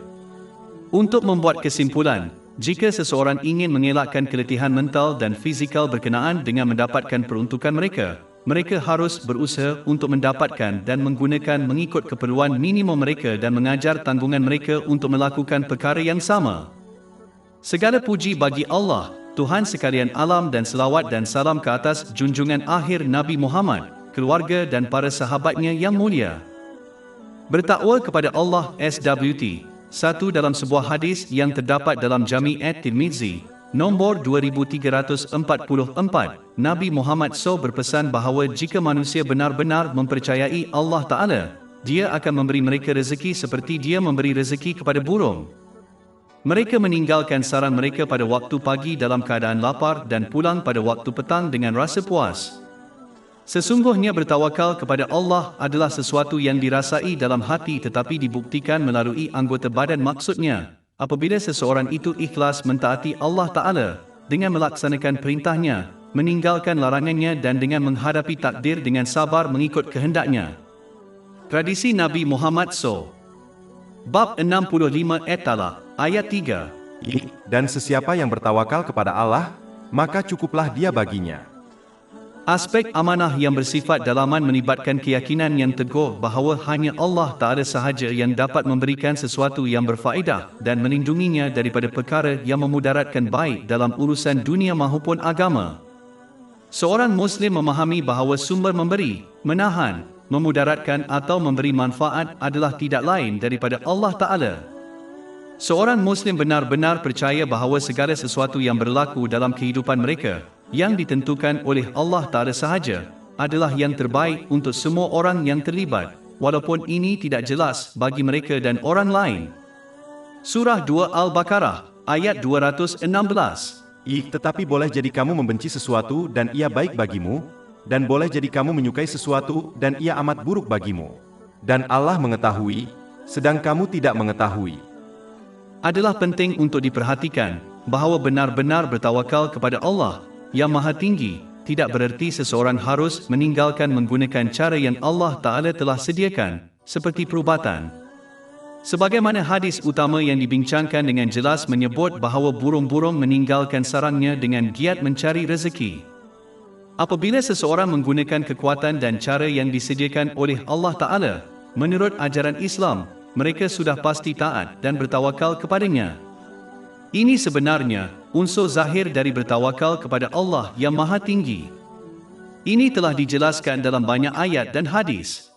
Untuk membuat kesimpulan, jika seseorang ingin mengelakkan keletihan mental dan fizikal berkenaan dengan mendapatkan peruntukan mereka, mereka harus berusaha untuk mendapatkan dan menggunakan mengikut keperluan minimum mereka dan mengajar tanggungan mereka untuk melakukan perkara yang sama. Segala puji bagi Allah, Tuhan sekalian alam, dan selawat dan salam ke atas junjungan akhir Nabi Muhammad, keluarga dan para sahabatnya yang mulia. Bertakwa kepada Allah SWT. Satu dalam sebuah hadis yang terdapat dalam Jami' at-Tirmizi, nombor 2344, Nabi Muhammad SAW berpesan bahawa jika manusia benar-benar mempercayai Allah Ta'ala, Dia akan memberi mereka rezeki seperti Dia memberi rezeki kepada burung. Mereka meninggalkan sarang mereka pada waktu pagi dalam keadaan lapar dan pulang pada waktu petang dengan rasa puas. Sesungguhnya bertawakal kepada Allah adalah sesuatu yang dirasai dalam hati tetapi dibuktikan melalui anggota badan, maksudnya, apabila seseorang itu ikhlas mentaati Allah Ta'ala, dengan melaksanakan perintahnya, meninggalkan larangannya dan dengan menghadapi takdir dengan sabar mengikut kehendaknya. Tradisi Nabi Muhammad SAW. Bab 65 At-Talaq, ayat 3. Dan sesiapa yang bertawakal kepada Allah, maka cukuplah dia baginya. Aspek amanah yang bersifat dalaman melibatkan keyakinan yang teguh bahawa hanya Allah Ta'ala sahaja yang dapat memberikan sesuatu yang berfaedah dan melindunginya daripada perkara yang memudaratkan baik dalam urusan dunia maupun agama. Seorang Muslim memahami bahawa sumber memberi, menahan, memudaratkan atau memberi manfaat adalah tidak lain daripada Allah Ta'ala. Seorang Muslim benar-benar percaya bahawa segala sesuatu yang berlaku dalam kehidupan mereka, yang ditentukan oleh Allah Ta'ala sahaja, adalah yang terbaik untuk semua orang yang terlibat, walaupun ini tidak jelas bagi mereka dan orang lain. Surah 2 Al-Baqarah, ayat 216. Tetapi boleh jadi kamu membenci sesuatu dan ia baik bagimu, dan boleh jadi kamu menyukai sesuatu dan ia amat buruk bagimu. Dan Allah mengetahui, sedang kamu tidak mengetahui. Adalah penting untuk diperhatikan bahawa benar-benar bertawakal kepada Allah yang Maha Tinggi tidak bererti seseorang harus meninggalkan menggunakan cara yang Allah Ta'ala telah sediakan, seperti perubatan. Sebagaimana hadis utama yang dibincangkan dengan jelas menyebut bahawa burung-burung meninggalkan sarangnya dengan giat mencari rezeki. Apabila seseorang menggunakan kekuatan dan cara yang disediakan oleh Allah Ta'ala, menurut ajaran Islam, mereka sudah pasti taat dan bertawakal kepadanya. Ini sebenarnya unsur zahir dari bertawakal kepada Allah yang Maha Tinggi. Ini telah dijelaskan dalam banyak ayat dan hadis.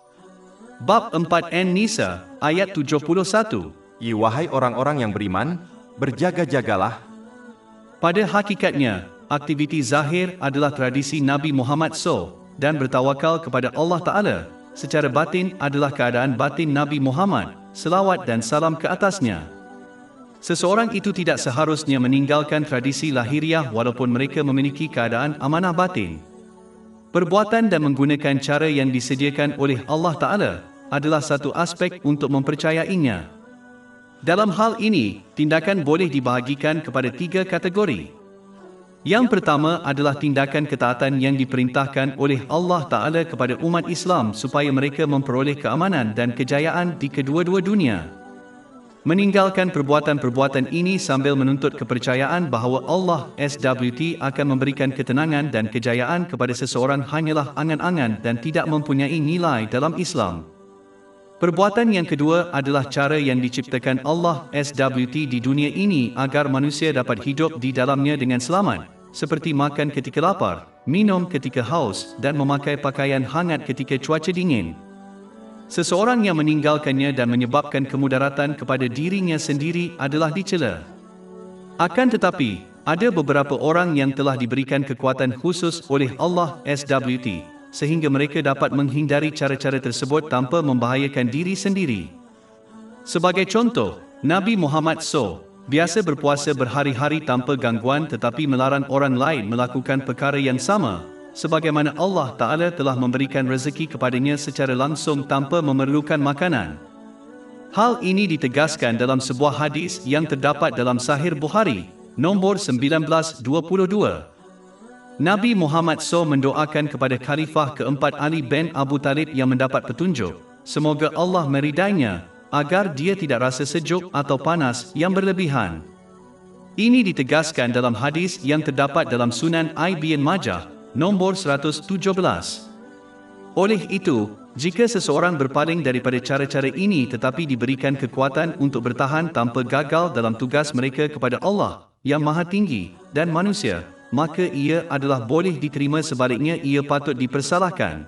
Bab 4 An-Nisa, ayat 71. Wahai orang-orang yang beriman, berjaga-jagalah. Pada hakikatnya, aktiviti zahir adalah tradisi Nabi Muhammad SAW, dan bertawakal kepada Allah Ta'ala secara batin adalah keadaan batin Nabi Muhammad, selawat dan salam ke atasnya. Seseorang itu tidak seharusnya meninggalkan tradisi lahiriah walaupun mereka memiliki keadaan amanah batin. Perbuatan dan menggunakan cara yang disediakan oleh Allah Ta'ala adalah satu aspek untuk mempercayainya. Dalam hal ini, tindakan boleh dibahagikan kepada 3 kategori. Yang pertama adalah tindakan ketaatan yang diperintahkan oleh Allah Ta'ala kepada umat Islam supaya mereka memperoleh keamanan dan kejayaan di kedua-dua dunia. Meninggalkan perbuatan-perbuatan ini sambil menuntut kepercayaan bahawa Allah SWT akan memberikan ketenangan dan kejayaan kepada seseorang hanyalah angan-angan dan tidak mempunyai nilai dalam Islam. Perbuatan yang kedua adalah cara yang diciptakan Allah SWT di dunia ini agar manusia dapat hidup di dalamnya dengan selamat, seperti makan ketika lapar, minum ketika haus, dan memakai pakaian hangat ketika cuaca dingin. Seseorang yang meninggalkannya dan menyebabkan kemudaratan kepada dirinya sendiri adalah dicela. Akan tetapi, ada beberapa orang yang telah diberikan kekuatan khusus oleh Allah SWT, sehingga mereka dapat menghindari cara-cara tersebut tanpa membahayakan diri sendiri. Sebagai contoh, Nabi Muhammad SAW biasa berpuasa berhari-hari tanpa gangguan tetapi melarang orang lain melakukan perkara yang sama, sebagaimana Allah Ta'ala telah memberikan rezeki kepadanya secara langsung tanpa memerlukan makanan. Hal ini ditegaskan dalam sebuah hadis yang terdapat dalam Sahih Bukhari, nombor 1922. Nabi Muhammad SAW mendoakan kepada Khalifah keempat Ali bin Abu Talib yang mendapat petunjuk, semoga Allah meridainya, agar dia tidak rasa sejuk atau panas yang berlebihan. Ini ditegaskan dalam hadis yang terdapat dalam Sunan Ibn Majah, nombor 117. Oleh itu, jika seseorang berpaling daripada cara-cara ini tetapi diberikan kekuatan untuk bertahan tanpa gagal dalam tugas mereka kepada Allah yang Maha Tinggi dan manusia, maka ia adalah boleh diterima, sebaliknya ia patut dipersalahkan.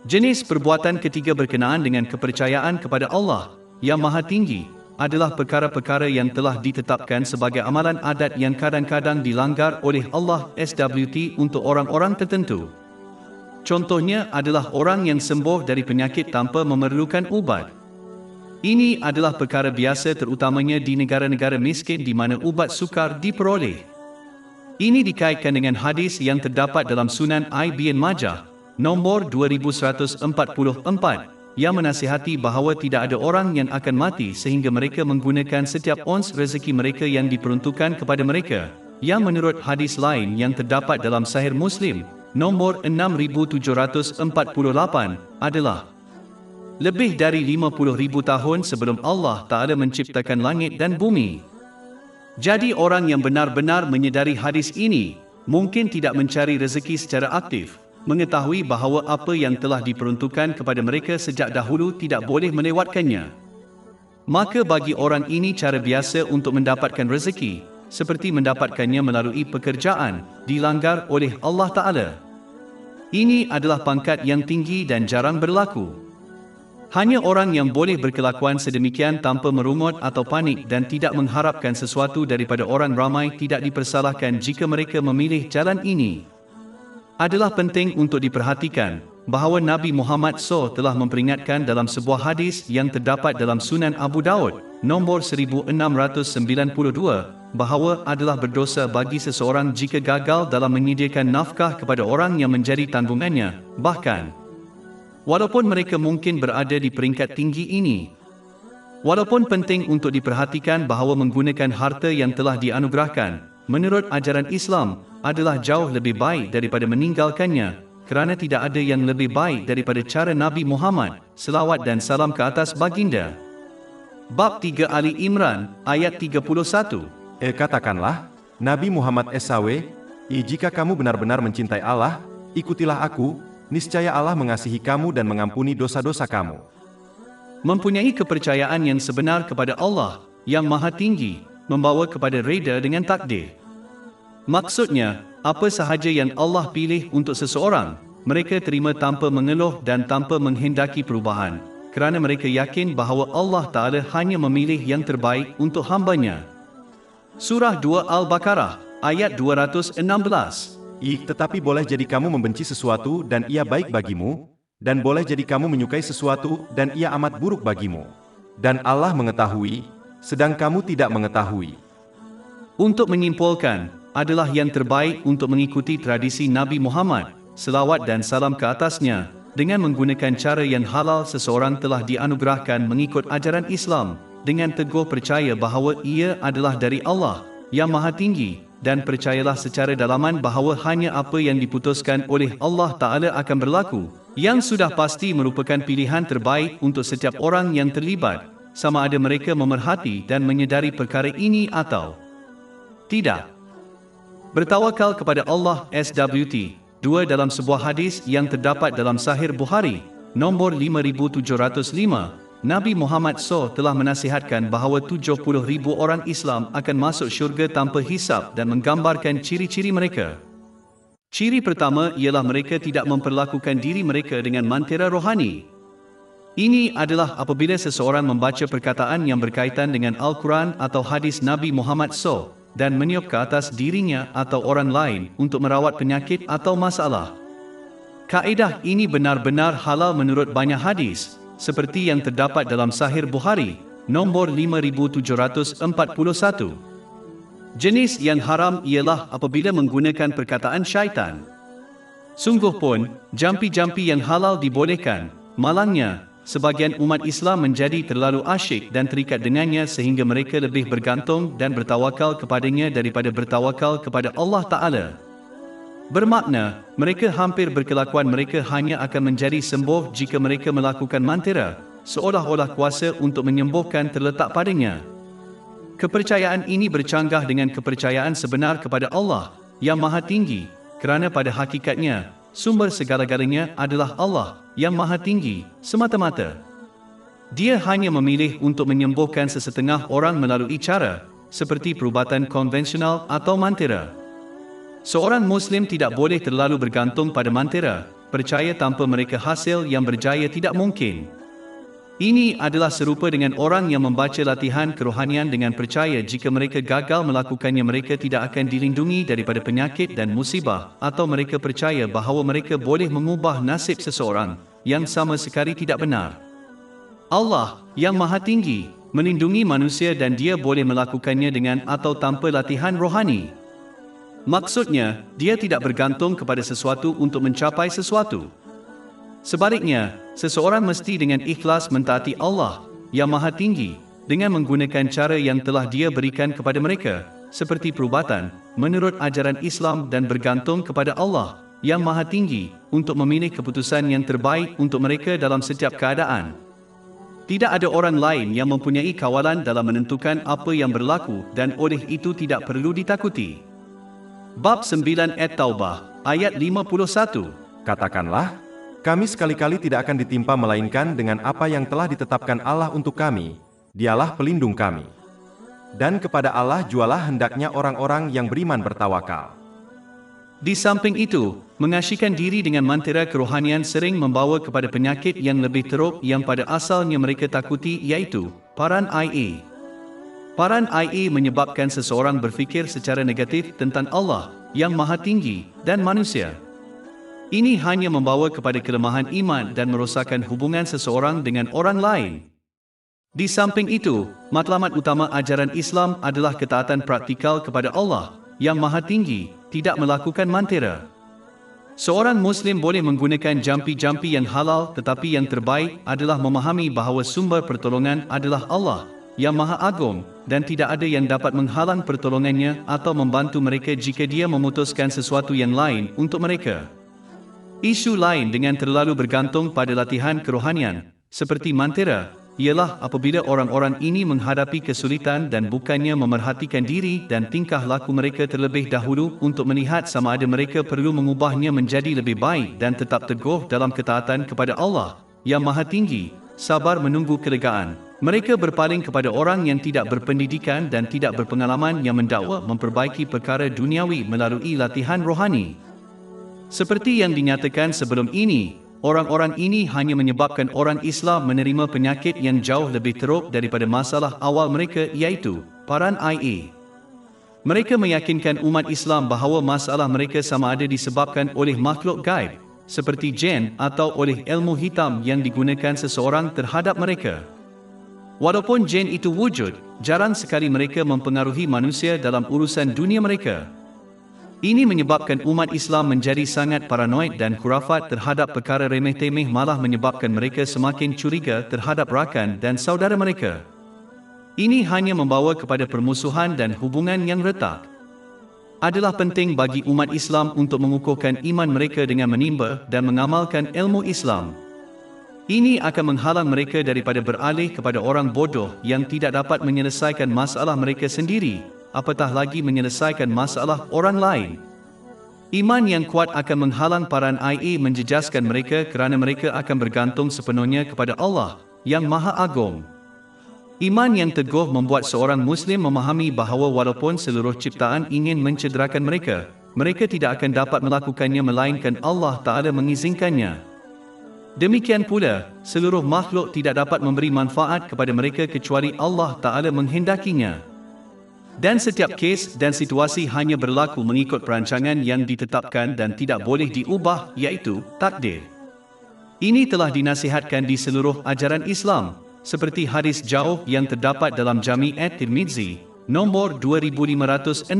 Jenis perbuatan ketiga berkenaan dengan kepercayaan kepada Allah yang Maha Tinggi adalah perkara-perkara yang telah ditetapkan sebagai amalan adat yang kadang-kadang dilanggar oleh Allah SWT untuk orang-orang tertentu. Contohnya adalah orang yang sembuh dari penyakit tanpa memerlukan ubat. Ini adalah perkara biasa terutamanya di negara-negara miskin di mana ubat sukar diperoleh. Ini dikaitkan dengan hadis yang terdapat dalam Sunan Ibn Majah, nombor 2144, yang menasihati bahawa tidak ada orang yang akan mati sehingga mereka menggunakan setiap ons rezeki mereka yang diperuntukkan kepada mereka, yang menurut hadis lain yang terdapat dalam Sahih Muslim, nombor 6748, adalah lebih dari 50,000 tahun sebelum Allah Ta'ala menciptakan langit dan bumi. Jadi orang yang benar-benar menyedari hadis ini, mungkin tidak mencari rezeki secara aktif, mengetahui bahawa apa yang telah diperuntukkan kepada mereka sejak dahulu tidak boleh melewatkannya. Maka bagi orang ini cara biasa untuk mendapatkan rezeki, seperti mendapatkannya melalui pekerjaan, dilanggar oleh Allah Ta'ala. Ini adalah pangkat yang tinggi dan jarang berlaku. Hanya orang yang boleh berkelakuan sedemikian tanpa merungut atau panik dan tidak mengharapkan sesuatu daripada orang ramai tidak dipersalahkan jika mereka memilih jalan ini. Adalah penting untuk diperhatikan bahawa Nabi Muhammad SAW telah memperingatkan dalam sebuah hadis yang terdapat dalam Sunan Abu Daud, nombor 1692, bahawa adalah berdosa bagi seseorang jika gagal dalam menyediakan nafkah kepada orang yang menjadi tanggungannya, bahkan walaupun mereka mungkin berada di peringkat tinggi ini. Walaupun penting untuk diperhatikan bahawa menggunakan harta yang telah dianugerahkan, menurut ajaran Islam, adalah jauh lebih baik daripada meninggalkannya, kerana tidak ada yang lebih baik daripada cara Nabi Muhammad, selawat dan salam ke atas baginda. Bab 3 Ali Imran, ayat 31. Katakanlah, Nabi Muhammad SAW, jika kamu benar-benar mencintai Allah, ikutilah aku, niscaya Allah mengasihi kamu dan mengampuni dosa-dosa kamu. Mempunyai kepercayaan yang sebenar kepada Allah, yang Maha Tinggi, membawa kepada reda dengan takdir. Maksudnya, apa sahaja yang Allah pilih untuk seseorang, mereka terima tanpa mengeluh dan tanpa menghendaki perubahan, kerana mereka yakin bahawa Allah Ta'ala hanya memilih yang terbaik untuk hamba-Nya. Surah 2 Al-Baqarah, ayat 216. Tetapi boleh jadi kamu membenci sesuatu dan ia baik bagimu, dan boleh jadi kamu menyukai sesuatu dan ia amat buruk bagimu. Dan Allah mengetahui, sedang kamu tidak mengetahui. Untuk menyimpulkan, adalah yang terbaik untuk mengikuti tradisi Nabi Muhammad, selawat dan salam ke atasnya, dengan menggunakan cara yang halal. Seseorang telah dianugerahkan mengikut ajaran Islam, dengan teguh percaya bahawa ia adalah dari Allah, yang Maha Tinggi, dan percayalah secara dalaman bahawa hanya apa yang diputuskan oleh Allah Ta'ala akan berlaku, yang sudah pasti merupakan pilihan terbaik untuk setiap orang yang terlibat, sama ada mereka memerhati dan menyedari perkara ini atau tidak. Bertawakal kepada Allah. SWT 2 dalam sebuah hadis yang terdapat dalam Sahih Bukhari, nombor 5705, Nabi Muhammad SAW telah menasihatkan bahawa 70,000 orang Islam akan masuk syurga tanpa hisab dan menggambarkan ciri-ciri mereka. Ciri pertama ialah mereka tidak memperlakukan diri mereka dengan mantera rohani. Ini adalah apabila seseorang membaca perkataan yang berkaitan dengan Al-Quran atau hadis Nabi Muhammad SAW dan meniup ke atas dirinya atau orang lain untuk merawat penyakit atau masalah. Kaedah ini benar-benar halal menurut banyak hadis, seperti yang terdapat dalam Sahih Bukhari, nombor 5741. Jenis yang haram ialah apabila menggunakan perkataan syaitan. Sungguh pun, jampi-jampi yang halal dibolehkan, malangnya, sebagian umat Islam menjadi terlalu asyik dan terikat dengannya sehingga mereka lebih bergantung dan bertawakal kepadanya daripada bertawakal kepada Allah Ta'ala. Bermakna, mereka hampir berkelakuan mereka hanya akan menjadi sembuh jika mereka melakukan mantera, seolah-olah kuasa untuk menyembuhkan terletak padanya. Kepercayaan ini bercanggah dengan kepercayaan sebenar kepada Allah, yang Maha Tinggi, kerana pada hakikatnya, sumber segala-galanya adalah Allah, yang Maha Tinggi, semata-mata. Dia hanya memilih untuk menyembuhkan sesetengah orang melalui cara, seperti perubatan konvensional atau mantera. Seorang Muslim tidak boleh terlalu bergantung pada mantera, percaya tanpa mereka hasil yang berjaya tidak mungkin. Ini adalah serupa dengan orang yang membaca latihan kerohanian dengan percaya jika mereka gagal melakukannya mereka tidak akan dilindungi daripada penyakit dan musibah, atau mereka percaya bahawa mereka boleh mengubah nasib seseorang, yang sama sekali tidak benar. Allah, yang Maha Tinggi, melindungi manusia dan Dia boleh melakukannya dengan atau tanpa latihan rohani. Maksudnya, Dia tidak bergantung kepada sesuatu untuk mencapai sesuatu. Sebaliknya, seseorang mesti dengan ikhlas mentaati Allah, yang Maha Tinggi, dengan menggunakan cara yang telah Dia berikan kepada mereka, seperti perubatan, menurut ajaran Islam dan bergantung kepada Allah, yang Maha Tinggi, untuk memilih keputusan yang terbaik untuk mereka dalam setiap keadaan. Tidak ada orang lain yang mempunyai kawalan dalam menentukan apa yang berlaku dan oleh itu tidak perlu ditakuti. Bab 9 At-Taubah, ayat 51. Katakanlah, kami sekali-kali tidak akan ditimpa melainkan dengan apa yang telah ditetapkan Allah untuk kami, Dialah pelindung kami. Dan kepada Allah jualah hendaknya orang-orang yang beriman bertawakal. Di samping itu, Mengasyikan diri dengan mantera kerohanian sering membawa kepada penyakit yang lebih teruk yang pada asalnya mereka takuti, iaitu paran IA. Paran IA menyebabkan seseorang berfikir secara negatif tentang Allah yang Maha Tinggi dan manusia. Ini hanya membawa kepada kelemahan iman dan merosakkan hubungan seseorang dengan orang lain. Di samping itu, matlamat utama ajaran Islam adalah ketaatan praktikal kepada Allah yang Maha Tinggi, tidak melakukan mantera. Seorang Muslim boleh menggunakan jampi-jampi yang halal, tetapi yang terbaik adalah memahami bahawa sumber pertolongan adalah Allah yang Maha Agung dan tidak ada yang dapat menghalang pertolongannya atau membantu mereka jika Dia memutuskan sesuatu yang lain untuk mereka. Isu lain dengan terlalu bergantung pada latihan kerohanian, seperti mantera, ialah apabila orang-orang ini menghadapi kesulitan dan bukannya memerhatikan diri dan tingkah laku mereka terlebih dahulu untuk melihat sama ada mereka perlu mengubahnya menjadi lebih baik dan tetap teguh dalam ketaatan kepada Allah yang Maha Tinggi, sabar menunggu kelegaan. Mereka berpaling kepada orang yang tidak berpendidikan dan tidak berpengalaman yang mendakwa memperbaiki perkara duniawi melalui latihan rohani. Seperti yang dinyatakan sebelum ini, orang-orang ini hanya menyebabkan orang Islam menerima penyakit yang jauh lebih teruk daripada masalah awal mereka, iaitu paran IA. Mereka meyakinkan umat Islam bahawa masalah mereka sama ada disebabkan oleh makhluk gaib, seperti jin atau oleh ilmu hitam yang digunakan seseorang terhadap mereka. Walaupun jin itu wujud, jarang sekali mereka mempengaruhi manusia dalam urusan dunia mereka. Ini menyebabkan umat Islam menjadi sangat paranoid dan khurafat terhadap perkara remeh-temeh, malah menyebabkan mereka semakin curiga terhadap rakan dan saudara mereka. Ini hanya membawa kepada permusuhan dan hubungan yang retak. Adalah penting bagi umat Islam untuk mengukuhkan iman mereka dengan menimba dan mengamalkan ilmu Islam. Ini akan menghalang mereka daripada beralih kepada orang bodoh yang tidak dapat menyelesaikan masalah mereka sendiri, apatah lagi menyelesaikan masalah orang lain. Iman yang kuat akan menghalang paran IA menjejaskan mereka kerana mereka akan bergantung sepenuhnya kepada Allah yang Maha Agung. Iman yang teguh membuat seorang Muslim memahami bahawa walaupun seluruh ciptaan ingin mencederakan mereka, mereka tidak akan dapat melakukannya melainkan Allah Ta'ala mengizinkannya. Demikian pula, seluruh makhluk tidak dapat memberi manfaat kepada mereka kecuali Allah Ta'ala menghendakinya. Dan setiap kes dan situasi hanya berlaku mengikut perancangan yang ditetapkan dan tidak boleh diubah, iaitu takdir. Ini telah dinasihatkan di seluruh ajaran Islam, seperti hadis jauh yang terdapat dalam Jami' at-Tirmizi, nombor 2516.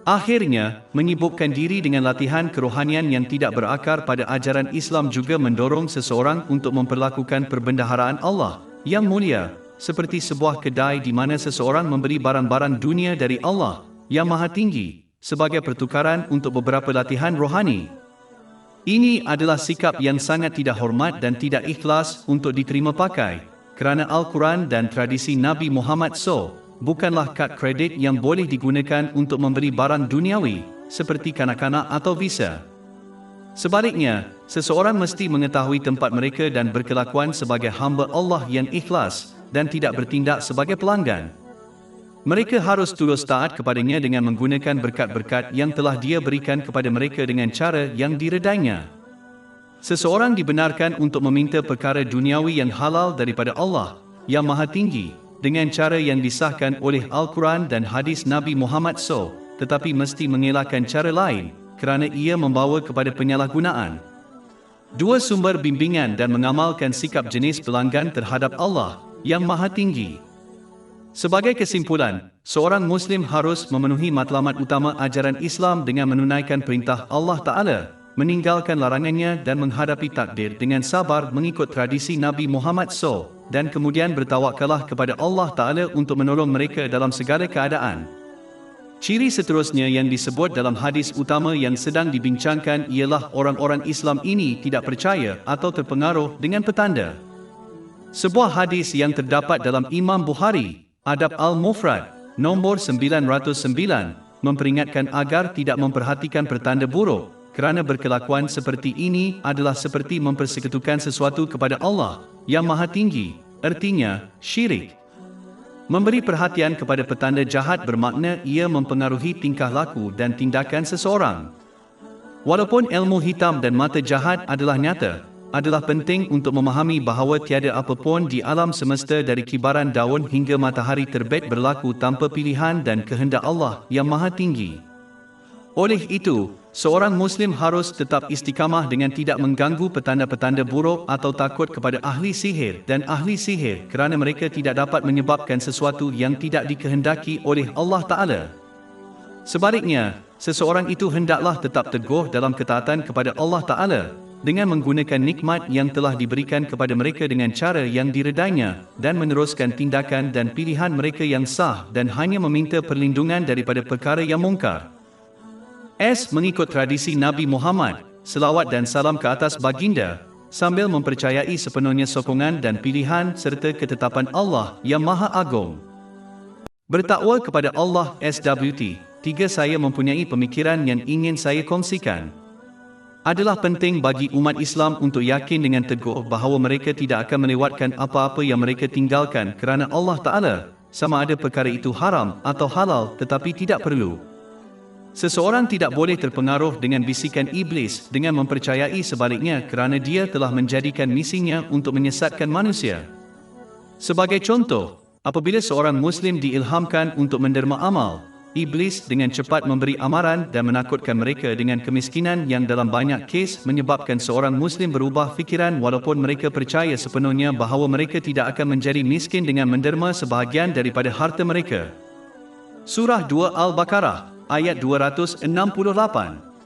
Akhirnya, menyibukkan diri dengan latihan kerohanian yang tidak berakar pada ajaran Islam juga mendorong seseorang untuk memperlakukan perbendaharaan Allah yang mulia, seperti sebuah kedai di mana seseorang memberi barang-barang dunia dari Allah yang Maha Tinggi sebagai pertukaran untuk beberapa latihan rohani. Ini adalah sikap yang sangat tidak hormat dan tidak ikhlas untuk diterima pakai, kerana Al-Quran dan tradisi Nabi Muhammad SAW bukanlah kad kredit yang boleh digunakan untuk memberi barang duniawi, seperti kanak-kanak atau visa. Sebaliknya, seseorang mesti mengetahui tempat mereka dan berkelakuan sebagai hamba Allah yang ikhlas dan tidak bertindak sebagai pelanggan. Mereka harus tulus taat kepadanya dengan menggunakan berkat-berkat yang telah Dia berikan kepada mereka dengan cara yang diredainya. Seseorang dibenarkan untuk meminta perkara duniawi yang halal daripada Allah yang Maha Tinggi dengan cara yang disahkan oleh Al-Quran dan hadis Nabi Muhammad SAW, tetapi mesti mengelakkan cara lain kerana ia membawa kepada penyalahgunaan. Dua sumber bimbingan dan mengamalkan sikap jenis pelanggan terhadap Allah yang Maha Tinggi. Sebagai kesimpulan, seorang Muslim harus memenuhi matlamat utama ajaran Islam dengan menunaikan perintah Allah Ta'ala, meninggalkan larangannya dan menghadapi takdir dengan sabar mengikut tradisi Nabi Muhammad SAW, dan kemudian bertawakallah kepada Allah Ta'ala untuk menolong mereka dalam segala keadaan. Ciri seterusnya yang disebut dalam hadis utama yang sedang dibincangkan ialah orang-orang Islam ini tidak percaya atau terpengaruh dengan petanda. Sebuah hadis yang terdapat dalam Imam Bukhari, Adab Al-Mufrad, nombor 909, memperingatkan agar tidak memperhatikan pertanda buruk, kerana berkelakuan seperti ini adalah seperti mempersekutukan sesuatu kepada Allah yang Maha Tinggi, artinya syirik. Memberi perhatian kepada petanda jahat bermakna ia mempengaruhi tingkah laku dan tindakan seseorang. Walaupun ilmu hitam dan mata jahat adalah nyata, adalah penting untuk memahami bahawa tiada apa pun di alam semesta dari kibaran daun hingga matahari terbit berlaku tanpa pilihan dan kehendak Allah yang Maha Tinggi. Oleh itu, seorang Muslim harus tetap istiqamah dengan tidak mengganggu petanda-petanda buruk atau takut kepada ahli sihir dan ahli sihir kerana mereka tidak dapat menyebabkan sesuatu yang tidak dikehendaki oleh Allah Ta'ala. Sebaliknya, seseorang itu hendaklah tetap teguh dalam ketaatan kepada Allah Ta'ala dengan menggunakan nikmat yang telah diberikan kepada mereka dengan cara yang diredainya dan meneruskan tindakan dan pilihan mereka yang sah dan hanya meminta perlindungan daripada perkara yang mungkar. Mengikut tradisi Nabi Muhammad, selawat dan salam ke atas baginda, sambil mempercayai sepenuhnya sokongan dan pilihan serta ketetapan Allah yang Maha Agung. Bertakwa kepada Allah. SWT 3. Saya mempunyai pemikiran yang ingin saya kongsikan. Adalah penting bagi umat Islam untuk yakin dengan teguh bahawa mereka tidak akan melewatkan apa-apa yang mereka tinggalkan kerana Allah Ta'ala, sama ada perkara itu haram atau halal tetapi tidak perlu. Seseorang tidak boleh terpengaruh dengan bisikan iblis dengan mempercayai sebaliknya kerana dia telah menjadikan misinya untuk menyesatkan manusia. Sebagai contoh, apabila seorang Muslim diilhamkan untuk menderma amal, iblis dengan cepat memberi amaran dan menakutkan mereka dengan kemiskinan yang dalam banyak kes menyebabkan seorang Muslim berubah fikiran walaupun mereka percaya sepenuhnya bahawa mereka tidak akan menjadi miskin dengan menderma sebahagian daripada harta mereka. Surah 2 Al-Baqarah ayat 268.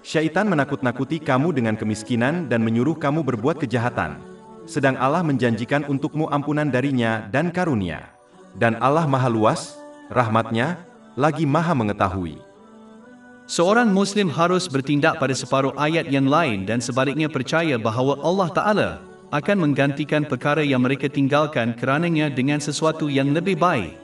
Syaitan menakut-nakuti kamu dengan kemiskinan dan menyuruh kamu berbuat kejahatan. Sedang Allah menjanjikan untukmu ampunan darinya dan karunia. Dan Allah Maha Luas, rahmatnya, lagi Maha Mengetahui. Seorang Muslim harus bertindak pada separuh ayat yang lain dan sebaliknya percaya bahawa Allah Ta'ala akan menggantikan perkara yang mereka tinggalkan kerananya dengan sesuatu yang lebih baik.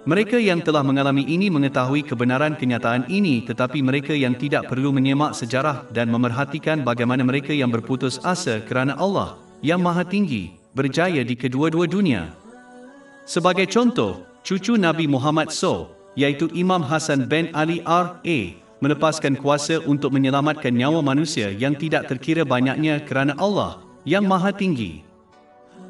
Mereka yang telah mengalami ini mengetahui kebenaran kenyataan ini, tetapi mereka yang tidak perlu menyemak sejarah dan memerhatikan bagaimana mereka yang berputus asa kerana Allah yang Maha Tinggi berjaya di kedua-dua dunia. Sebagai contoh, cucu Nabi Muhammad SAW, iaitu Imam Hasan bin Ali R.A., melepaskan kuasa untuk menyelamatkan nyawa manusia yang tidak terkira banyaknya kerana Allah yang Maha Tinggi.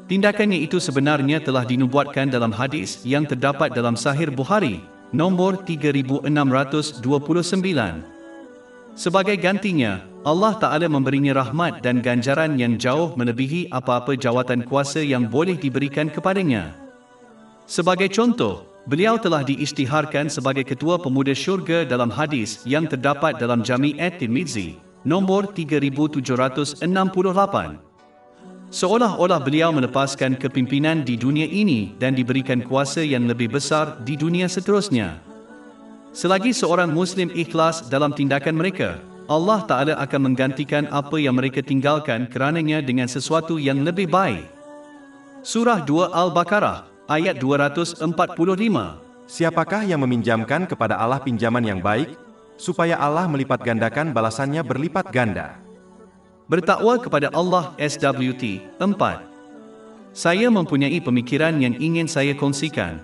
Tindakannya itu sebenarnya telah dinubuatkan dalam hadis yang terdapat dalam Sahih Bukhari, nombor 3629. Sebagai gantinya, Allah Ta'ala memberinya rahmat dan ganjaran yang jauh melebihi apa-apa jawatan kuasa yang boleh diberikan kepadanya. Sebagai contoh, beliau telah diisytiharkan sebagai ketua pemuda syurga dalam hadis yang terdapat dalam Jami' at-Tirmizi, nombor 3768. Seolah-olah beliau melepaskan kepimpinan di dunia ini dan diberikan kuasa yang lebih besar di dunia seterusnya. Selagi seorang Muslim ikhlas dalam tindakan mereka, Allah Ta'ala akan menggantikan apa yang mereka tinggalkan kerananya dengan sesuatu yang lebih baik. Surah 2 Al-Baqarah ayat 245. Siapakah yang meminjamkan kepada Allah pinjaman yang baik, supaya Allah melipat gandakan balasannya berlipat ganda? Bertakwa kepada Allah. SWT 4. Saya mempunyai pemikiran yang ingin saya kongsikan.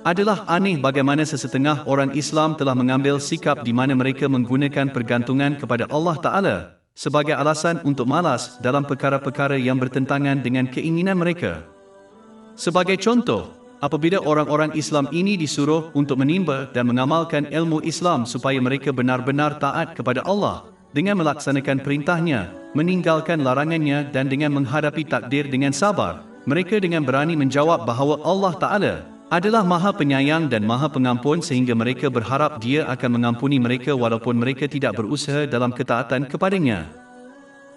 Adalah aneh bagaimana sesetengah orang Islam telah mengambil sikap di mana mereka menggunakan pergantungan kepada Allah Ta'ala sebagai alasan untuk malas dalam perkara-perkara yang bertentangan dengan keinginan mereka. Sebagai contoh, apabila orang-orang Islam ini disuruh untuk menimba dan mengamalkan ilmu Islam supaya mereka benar-benar taat kepada Allah dengan melaksanakan perintahnya, meninggalkan larangannya dan dengan menghadapi takdir dengan sabar, mereka dengan berani menjawab bahawa Allah Ta'ala adalah Maha Penyayang dan Maha Pengampun sehingga mereka berharap Dia akan mengampuni mereka walaupun mereka tidak berusaha dalam ketaatan kepadanya.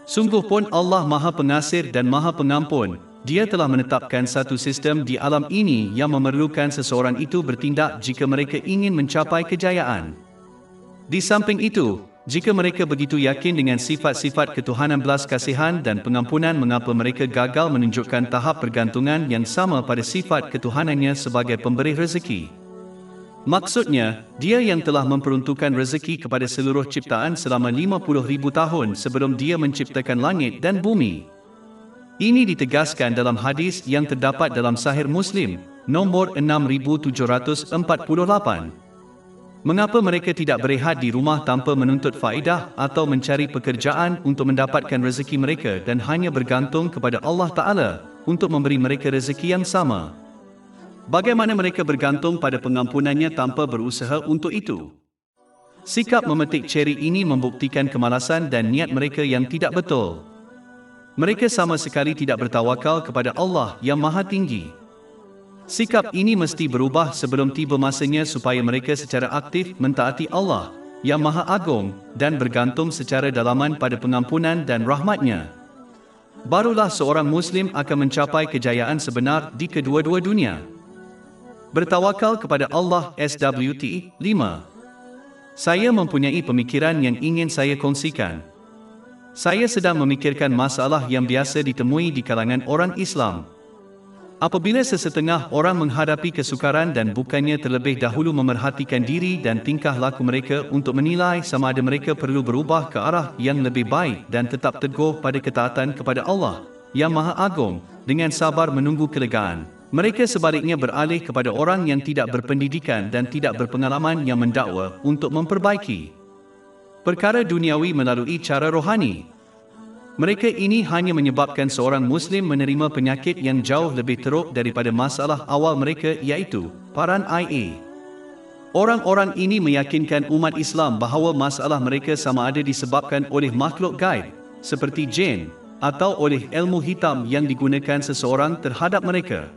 Sungguh pun Allah Maha Pengasir dan Maha Pengampun. Dia telah menetapkan satu sistem di alam ini yang memerlukan seseorang itu bertindak jika mereka ingin mencapai kejayaan. Di samping itu, jika mereka begitu yakin dengan sifat-sifat ketuhanan belas kasihan dan pengampunan, mengapa mereka gagal menunjukkan tahap pergantungan yang sama pada sifat ketuhanannya sebagai pemberi rezeki? Maksudnya, Dia yang telah memperuntukkan rezeki kepada seluruh ciptaan selama 50,000 tahun sebelum Dia menciptakan langit dan bumi. Ini ditegaskan dalam hadis yang terdapat dalam Sahih Muslim, nombor 6748. Mengapa mereka tidak berehat di rumah tanpa menuntut faedah atau mencari pekerjaan untuk mendapatkan rezeki mereka dan hanya bergantung kepada Allah Ta'ala untuk memberi mereka rezeki yang sama? Bagaimana mereka bergantung pada pengampunannya tanpa berusaha untuk itu? Sikap memetik ceri ini membuktikan kemalasan dan niat mereka yang tidak betul. Mereka sama sekali tidak bertawakal kepada Allah yang Maha Tinggi. Sikap ini mesti berubah sebelum tiba masanya supaya mereka secara aktif mentaati Allah yang Maha Agung dan bergantung secara dalaman pada pengampunan dan rahmat-Nya. Barulah seorang Muslim akan mencapai kejayaan sebenar di kedua-dua dunia. Bertawakal kepada Allah. SWT 5. Saya mempunyai pemikiran yang ingin saya kongsikan. Saya sedang memikirkan masalah yang biasa ditemui di kalangan orang Islam. Apabila sesetengah orang menghadapi kesukaran dan bukannya terlebih dahulu memerhatikan diri dan tingkah laku mereka untuk menilai sama ada mereka perlu berubah ke arah yang lebih baik dan tetap teguh pada ketaatan kepada Allah yang Maha Agung dengan sabar menunggu kelegaan, mereka sebaliknya beralih kepada orang yang tidak berpendidikan dan tidak berpengalaman yang mendakwa untuk memperbaiki perkara duniawi melalui cara rohani. Mereka ini hanya menyebabkan seorang Muslim menerima penyakit yang jauh lebih teruk daripada masalah awal mereka, iaitu paran IA. Orang-orang ini meyakinkan umat Islam bahawa masalah mereka sama ada disebabkan oleh makhluk gaib, seperti jin, atau oleh ilmu hitam yang digunakan seseorang terhadap mereka.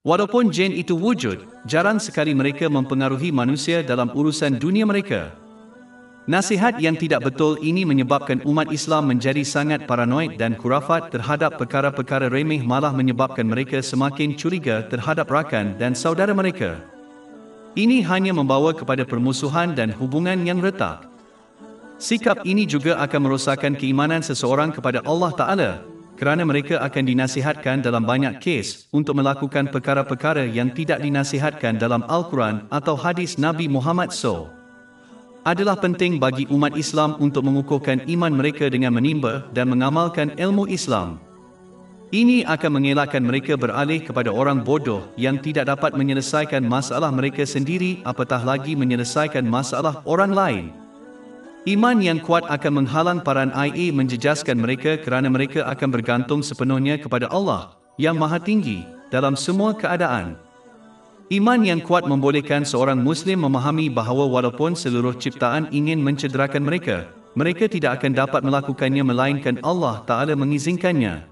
Walaupun jin itu wujud, jarang sekali mereka mempengaruhi manusia dalam urusan dunia mereka. Nasihat yang tidak betul ini menyebabkan umat Islam menjadi sangat paranoid dan khurafat terhadap perkara-perkara remeh, malah menyebabkan mereka semakin curiga terhadap rakan dan saudara mereka. Ini hanya membawa kepada permusuhan dan hubungan yang retak. Sikap ini juga akan merosakkan keimanan seseorang kepada Allah Ta'ala, kerana mereka akan dinasihatkan dalam banyak kes untuk melakukan perkara-perkara yang tidak dinasihatkan dalam Al-Quran atau hadis Nabi Muhammad SAW. Adalah penting bagi umat Islam untuk mengukuhkan iman mereka dengan menimba dan mengamalkan ilmu Islam. Ini akan mengelakkan mereka beralih kepada orang bodoh yang tidak dapat menyelesaikan masalah mereka sendiri, apatah lagi menyelesaikan masalah orang lain. Iman yang kuat akan menghalang paran IA menjejaskan mereka kerana mereka akan bergantung sepenuhnya kepada Allah yang Maha Tinggi dalam semua keadaan. Iman yang kuat membolehkan seorang Muslim memahami bahawa walaupun seluruh ciptaan ingin mencederakan mereka, mereka tidak akan dapat melakukannya melainkan Allah Ta'ala mengizinkannya.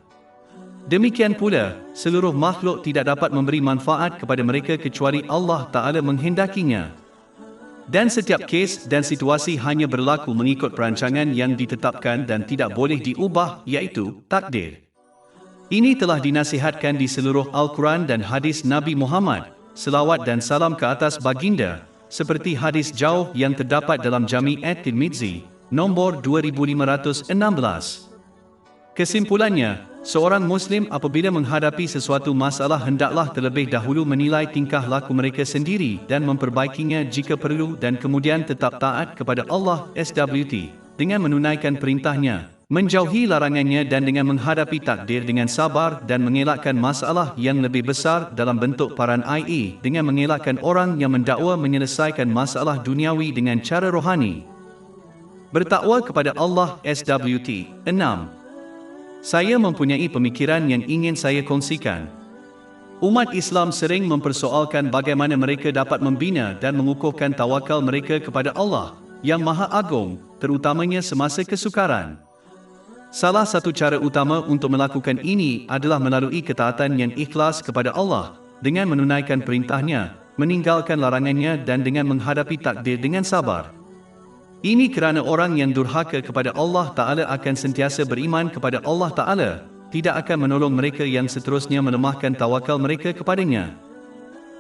Demikian pula, seluruh makhluk tidak dapat memberi manfaat kepada mereka kecuali Allah Ta'ala menghendakinya. Dan setiap kes dan situasi hanya berlaku mengikut perancangan yang ditetapkan dan tidak boleh diubah, iaitu takdir. Ini telah dinasihatkan di seluruh Al-Quran dan hadis Nabi Muhammad, selawat dan salam ke atas baginda, seperti hadis jauh yang terdapat dalam Jami' at-Tirmidzi, nombor 2516. Kesimpulannya, seorang Muslim apabila menghadapi sesuatu masalah hendaklah terlebih dahulu menilai tingkah laku mereka sendiri dan memperbaikinya jika perlu dan kemudian tetap taat kepada Allah SWT dengan menunaikan perintahnya, menjauhi larangannya dan dengan menghadapi takdir dengan sabar dan mengelakkan masalah yang lebih besar dalam bentuk paran IA dengan mengelakkan orang yang mendakwa menyelesaikan masalah duniawi dengan cara rohani. Bertakwa kepada Allah SWT. 6. Saya mempunyai pemikiran yang ingin saya kongsikan. Umat Islam sering mempersoalkan bagaimana mereka dapat membina dan mengukuhkan tawakal mereka kepada Allah yang Maha Agung, terutamanya semasa kesukaran. Salah satu cara utama untuk melakukan ini adalah melalui ketaatan yang ikhlas kepada Allah, dengan menunaikan perintahnya, meninggalkan larangannya dan dengan menghadapi takdir dengan sabar. Ini kerana orang yang durhaka kepada Allah Ta'ala akan sentiasa beriman kepada Allah Ta'ala, tidak akan menolong mereka yang seterusnya melemahkan tawakal mereka kepadanya.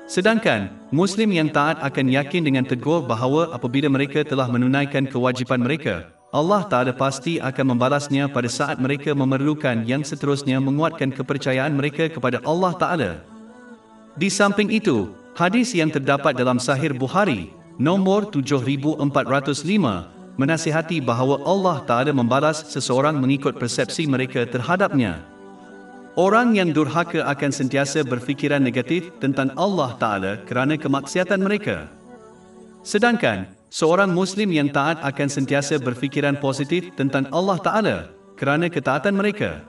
Sedangkan, Muslim yang taat akan yakin dengan teguh bahawa apabila mereka telah menunaikan kewajipan mereka, Allah Ta'ala pasti akan membalasnya pada saat mereka memerlukan yang seterusnya menguatkan kepercayaan mereka kepada Allah Ta'ala. Di samping itu, hadis yang terdapat dalam Sahih Bukhari, nombor 7405, menasihati bahawa Allah Ta'ala membalas seseorang mengikut persepsi mereka terhadapnya. Orang yang durhaka akan sentiasa berfikiran negatif tentang Allah Ta'ala kerana kemaksiatan mereka. Sedangkan, seorang Muslim yang taat akan sentiasa berfikiran positif tentang Allah Ta'ala kerana ketaatan mereka.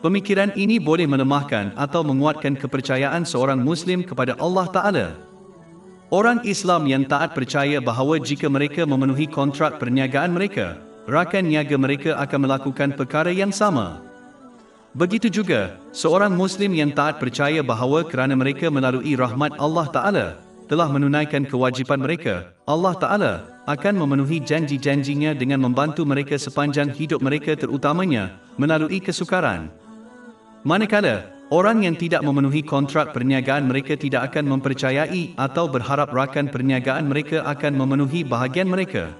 Pemikiran ini boleh melemahkan atau menguatkan kepercayaan seorang Muslim kepada Allah Ta'ala. Orang Islam yang taat percaya bahawa jika mereka memenuhi kontrak perniagaan mereka, rakan niaga mereka akan melakukan perkara yang sama. Begitu juga, seorang Muslim yang taat percaya bahawa kerana mereka melalui rahmat Allah Ta'ala telah menunaikan kewajipan mereka, Allah Ta'ala akan memenuhi janji-janjinya dengan membantu mereka sepanjang hidup mereka, terutamanya melalui kesukaran. Manakala, orang yang tidak memenuhi kontrak perniagaan mereka tidak akan mempercayai atau berharap rakan perniagaan mereka akan memenuhi bahagian mereka.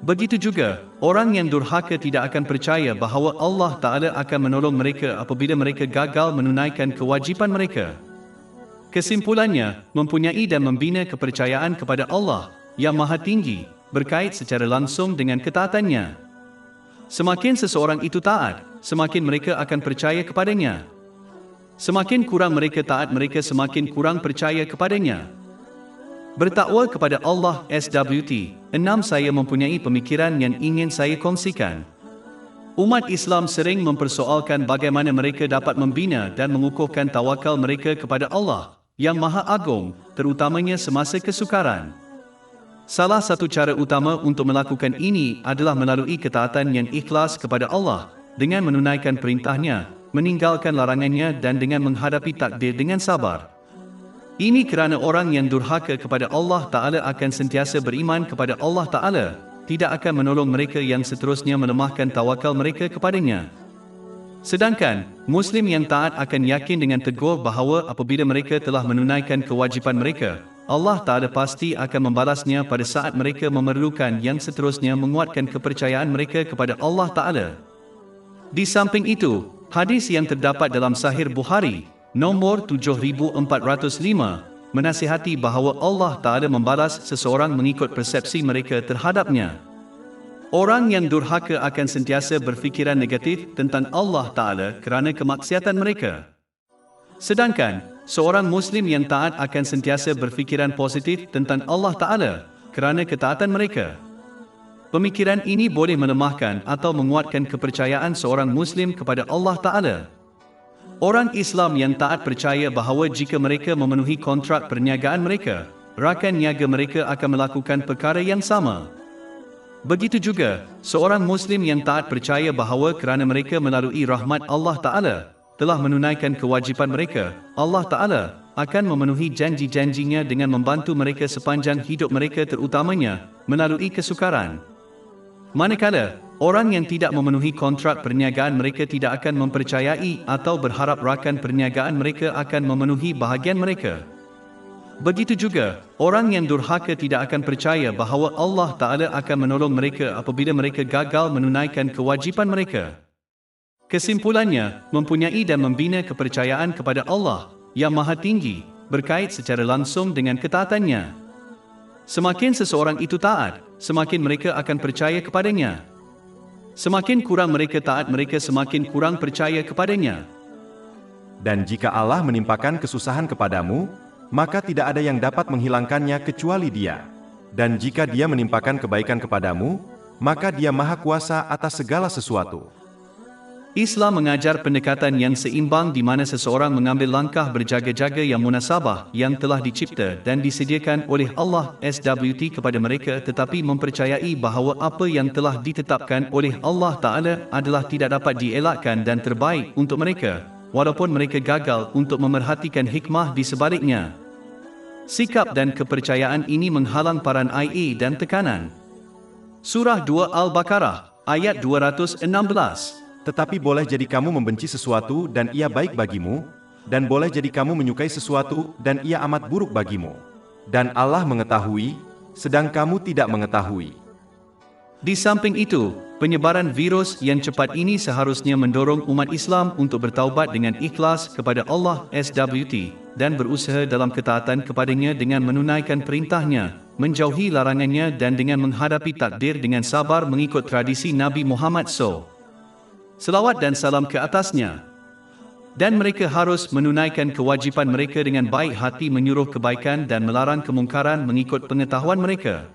Begitu juga, orang yang durhaka tidak akan percaya bahawa Allah Ta'ala akan menolong mereka apabila mereka gagal menunaikan kewajipan mereka. Kesimpulannya, mempunyai dan membina kepercayaan kepada Allah yang Maha Tinggi berkait secara langsung dengan ketaatannya. Semakin seseorang itu taat, semakin mereka akan percaya kepadanya. Semakin kurang mereka taat, mereka semakin kurang percaya kepadanya. Bertakwa kepada Allah SWT. 6. Saya mempunyai pemikiran yang ingin saya kongsikan. Umat Islam sering mempersoalkan bagaimana mereka dapat membina dan mengukuhkan tawakal mereka kepada Allah yang Maha Agung, terutamanya semasa kesukaran. Salah satu cara utama untuk melakukan ini adalah melalui ketaatan yang ikhlas kepada Allah, dengan menunaikan perintahnya, meninggalkan larangannya dan dengan menghadapi takdir dengan sabar. Ini kerana orang yang durhaka kepada Allah Ta'ala akan sentiasa beriman kepada Allah Ta'ala, tidak akan menolong mereka yang seterusnya melemahkan tawakal mereka kepadanya. Sedangkan, Muslim yang taat akan yakin dengan teguh bahawa apabila mereka telah menunaikan kewajipan mereka, Allah Ta'ala pasti akan membalasnya pada saat mereka memerlukan, yang seterusnya menguatkan kepercayaan mereka kepada Allah Ta'ala. Di samping itu, hadis yang terdapat dalam Sahih Bukhari, nombor 7405, menasihati bahawa Allah Ta'ala membalas seseorang mengikut persepsi mereka terhadapnya. Orang yang durhaka akan sentiasa berfikiran negatif tentang Allah Ta'ala kerana kemaksiatan mereka. Sedangkan, seorang Muslim yang taat akan sentiasa berfikiran positif tentang Allah Ta'ala kerana ketaatan mereka. Pemikiran ini boleh melemahkan atau menguatkan kepercayaan seorang Muslim kepada Allah Ta'ala. Orang Islam yang taat percaya bahawa jika mereka memenuhi kontrak perniagaan mereka, rakan niaga mereka akan melakukan perkara yang sama. Begitu juga, seorang Muslim yang taat percaya bahawa kerana mereka melalui rahmat Allah Ta'ala telah menunaikan kewajipan mereka, Allah Ta'ala akan memenuhi janji-janjinya dengan membantu mereka sepanjang hidup mereka, terutamanya melalui kesukaran. Manakala, orang yang tidak memenuhi kontrak perniagaan mereka tidak akan mempercayai atau berharap rakan perniagaan mereka akan memenuhi bahagian mereka. Begitu juga, orang yang durhaka tidak akan percaya bahawa Allah Ta'ala akan menolong mereka apabila mereka gagal menunaikan kewajipan mereka. Kesimpulannya, mempunyai dan membina kepercayaan kepada Allah yang Maha Tinggi berkait secara langsung dengan ketaatannya. Semakin seseorang itu taat, semakin mereka akan percaya kepadanya. Semakin kurang mereka taat, mereka semakin kurang percaya kepadanya. Dan jika Allah menimpakan kesusahan kepadamu, maka tidak ada yang dapat menghilangkannya kecuali Dia. Dan jika Dia menimpakan kebaikan kepadamu, maka Dia Maha Kuasa atas segala sesuatu. Islam mengajar pendekatan yang seimbang di mana seseorang mengambil langkah berjaga-jaga yang munasabah yang telah dicipta dan disediakan oleh Allah SWT kepada mereka, tetapi mempercayai bahawa apa yang telah ditetapkan oleh Allah Ta'ala adalah tidak dapat dielakkan dan terbaik untuk mereka, walaupun mereka gagal untuk memerhatikan hikmah di sebaliknya. Sikap dan kepercayaan ini menghalang paran IA dan tekanan. Surah 2 Al-Baqarah, ayat 216. Tetapi boleh jadi kamu membenci sesuatu dan ia baik bagimu, dan boleh jadi kamu menyukai sesuatu dan ia amat buruk bagimu. Dan Allah mengetahui, sedang kamu tidak mengetahui. Di samping itu, penyebaran virus yang cepat ini seharusnya mendorong umat Islam untuk bertaubat dengan ikhlas kepada Allah SWT dan berusaha dalam ketaatan kepadanya dengan menunaikan perintahnya, menjauhi larangannya dan dengan menghadapi takdir dengan sabar mengikut tradisi Nabi Muhammad SAW. Selawat dan salam ke atasnya. Dan mereka harus menunaikan kewajipan mereka dengan baik hati menyuruh kebaikan dan melarang kemungkaran mengikut pengetahuan mereka.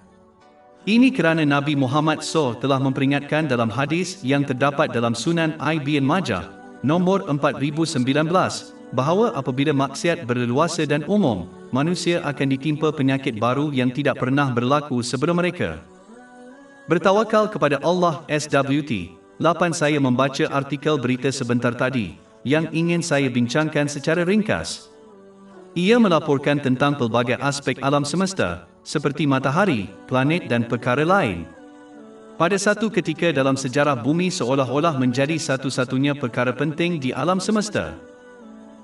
Ini kerana Nabi Muhammad SAW telah memperingatkan dalam hadis yang terdapat dalam Sunan Ibn Majah, nombor 4019, bahawa apabila maksiat berleluasa dan umum, manusia akan ditimpa penyakit baru yang tidak pernah berlaku sebelum mereka. Bertawakal kepada Allah. SWT 8. Saya membaca artikel berita sebentar tadi, yang ingin saya bincangkan secara ringkas. Ia melaporkan tentang pelbagai aspek alam semesta, seperti matahari, planet dan perkara lain. Pada satu ketika dalam sejarah bumi seolah-olah menjadi satu-satunya perkara penting di alam semesta.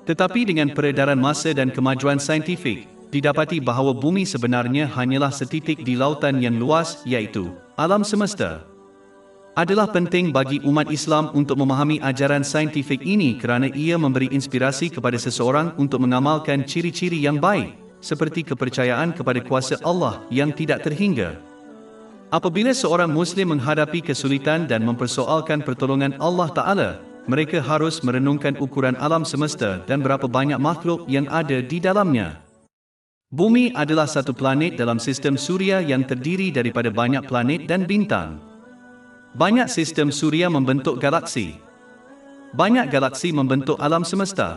Tetapi dengan peredaran masa dan kemajuan saintifik, didapati bahawa bumi sebenarnya hanyalah setitik di lautan yang luas, iaitu alam semesta. Adalah penting bagi umat Islam untuk memahami ajaran saintifik ini kerana ia memberi inspirasi kepada seseorang untuk mengamalkan ciri-ciri yang baik, seperti kepercayaan kepada kuasa Allah yang tidak terhingga. Apabila seorang Muslim menghadapi kesulitan dan mempersoalkan pertolongan Allah Ta'ala, mereka harus merenungkan ukuran alam semesta dan berapa banyak makhluk yang ada di dalamnya. Bumi adalah satu planet dalam sistem suria yang terdiri daripada banyak planet dan bintang. Banyak sistem suria membentuk galaksi. Banyak galaksi membentuk alam semesta.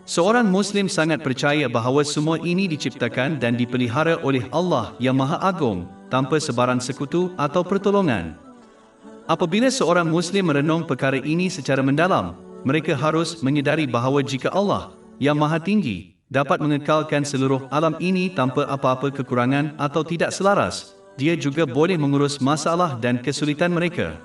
Seorang Muslim sangat percaya bahawa semua ini diciptakan dan dipelihara oleh Allah yang Maha Agung, tanpa sebarang sekutu atau pertolongan. Apabila seorang Muslim merenung perkara ini secara mendalam, mereka harus menyedari bahawa jika Allah, yang Maha Tinggi, dapat mengekalkan seluruh alam ini tanpa apa-apa kekurangan atau tidak selaras, Dia juga boleh mengurus masalah dan kesulitan mereka.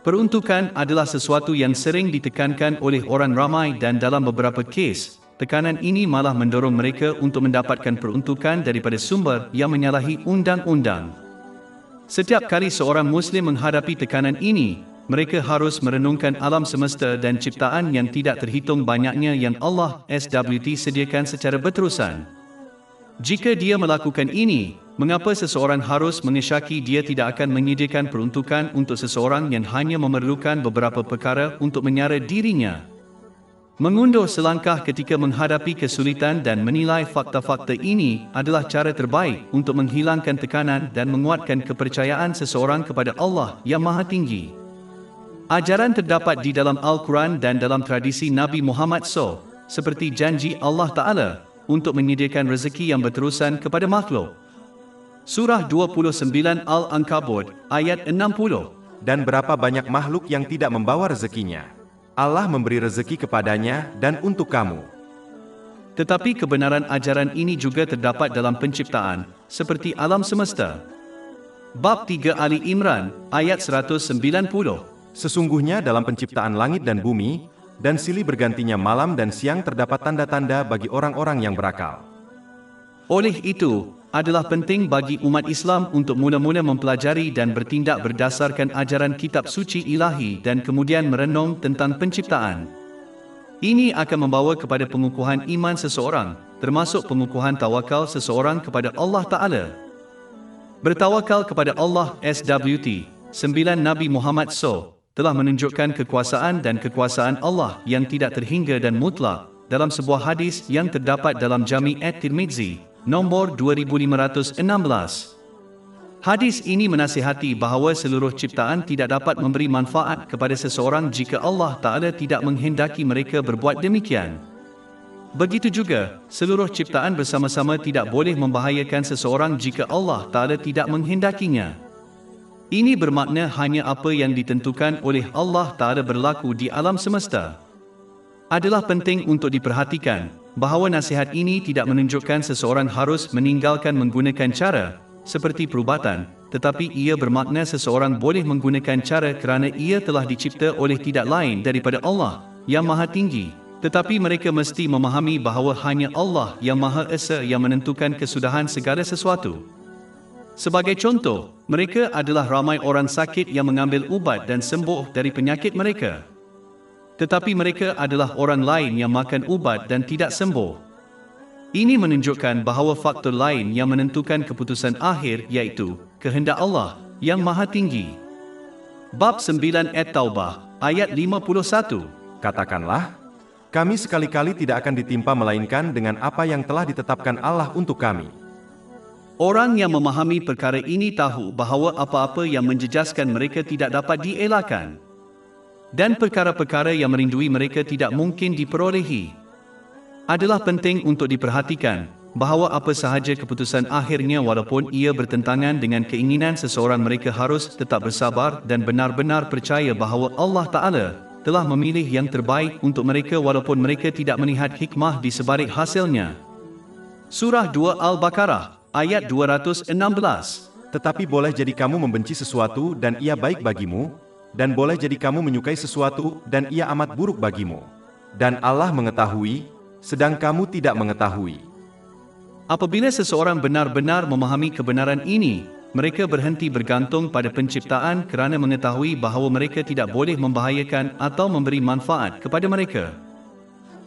Peruntukan adalah sesuatu yang sering ditekankan oleh orang ramai dan dalam beberapa kes, tekanan ini malah mendorong mereka untuk mendapatkan peruntukan daripada sumber yang menyalahi undang-undang. Setiap kali seorang Muslim menghadapi tekanan ini, mereka harus merenungkan alam semesta dan ciptaan yang tidak terhitung banyaknya yang Allah SWT sediakan secara berterusan. Jika dia melakukan ini, mengapa seseorang harus mengesyaki dia tidak akan menyediakan peruntukan untuk seseorang yang hanya memerlukan beberapa perkara untuk menyara dirinya? Mengundur selangkah ketika menghadapi kesulitan dan menilai fakta-fakta ini adalah cara terbaik untuk menghilangkan tekanan dan menguatkan kepercayaan seseorang kepada Allah yang Maha Tinggi. Ajaran terdapat di dalam Al-Quran dan dalam tradisi Nabi Muhammad SAW, seperti janji Allah Ta'ala untuk menyediakan rezeki yang berterusan kepada makhluk. Surah 29 Al-Ankabut, ayat 60. Dan berapa banyak makhluk yang tidak membawa rezekinya. Allah memberi rezeki kepadanya dan untuk kamu. Tetapi kebenaran ajaran ini juga terdapat dalam penciptaan, seperti alam semesta. Bab 3 Ali Imran, ayat 190. Sesungguhnya dalam penciptaan langit dan bumi, dan silih bergantinya malam dan siang terdapat tanda-tanda bagi orang-orang yang berakal. Oleh itu, adalah penting bagi umat Islam untuk mula-mula mempelajari dan bertindak berdasarkan ajaran kitab suci ilahi dan kemudian merenung tentang penciptaan. Ini akan membawa kepada pengukuhan iman seseorang, termasuk pengukuhan tawakal seseorang kepada Allah Ta'ala. Bertawakal kepada Allah SWT 9 Nabi Muhammad SAW telah menunjukkan kekuasaan dan kekuasaan Allah yang tidak terhingga dan mutlak dalam sebuah hadis yang terdapat dalam Jami' At-Tirmidzi, nombor 2516. Hadis ini menasihati bahawa seluruh ciptaan tidak dapat memberi manfaat kepada seseorang jika Allah Ta'ala tidak menghendaki mereka berbuat demikian. Begitu juga, seluruh ciptaan bersama-sama tidak boleh membahayakan seseorang jika Allah Ta'ala tidak menghendakinya. Ini bermakna hanya apa yang ditentukan oleh Allah Ta'ala berlaku di alam semesta. Adalah penting untuk diperhatikan bahawa nasihat ini tidak menunjukkan seseorang harus meninggalkan menggunakan cara seperti perubatan, tetapi ia bermakna seseorang boleh menggunakan cara kerana ia telah dicipta oleh tidak lain daripada Allah yang Maha Tinggi. Tetapi mereka mesti memahami bahawa hanya Allah yang Maha Esa yang menentukan kesudahan segala sesuatu. Sebagai contoh, mereka adalah ramai orang sakit yang mengambil ubat dan sembuh dari penyakit mereka. Tetapi mereka adalah orang lain yang makan ubat dan tidak sembuh. Ini menunjukkan bahawa faktor lain yang menentukan keputusan akhir iaitu kehendak Allah yang Maha Tinggi. Bab 9 At-Taubah, ayat 51. Katakanlah, Kami sekali-kali tidak akan ditimpa melainkan dengan apa yang telah ditetapkan Allah untuk kami. Orang yang memahami perkara ini tahu bahawa apa-apa yang menjejaskan mereka tidak dapat dielakkan. Dan perkara-perkara yang merindui mereka tidak mungkin diperolehi. Adalah penting untuk diperhatikan bahawa apa sahaja keputusan akhirnya walaupun ia bertentangan dengan keinginan seseorang, mereka harus tetap bersabar dan benar-benar percaya bahawa Allah Ta'ala telah memilih yang terbaik untuk mereka walaupun mereka tidak melihat hikmah di sebalik hasilnya. Surah 2 Al-Baqarah, ayat 216. Tetapi boleh jadi kamu membenci sesuatu dan ia baik bagimu, dan boleh jadi kamu menyukai sesuatu dan ia amat buruk bagimu. Dan Allah mengetahui, sedang kamu tidak mengetahui. Apabila seseorang benar-benar memahami kebenaran ini, mereka berhenti bergantung pada penciptaan kerana mengetahui bahawa mereka tidak boleh membahayakan atau memberi manfaat kepada mereka.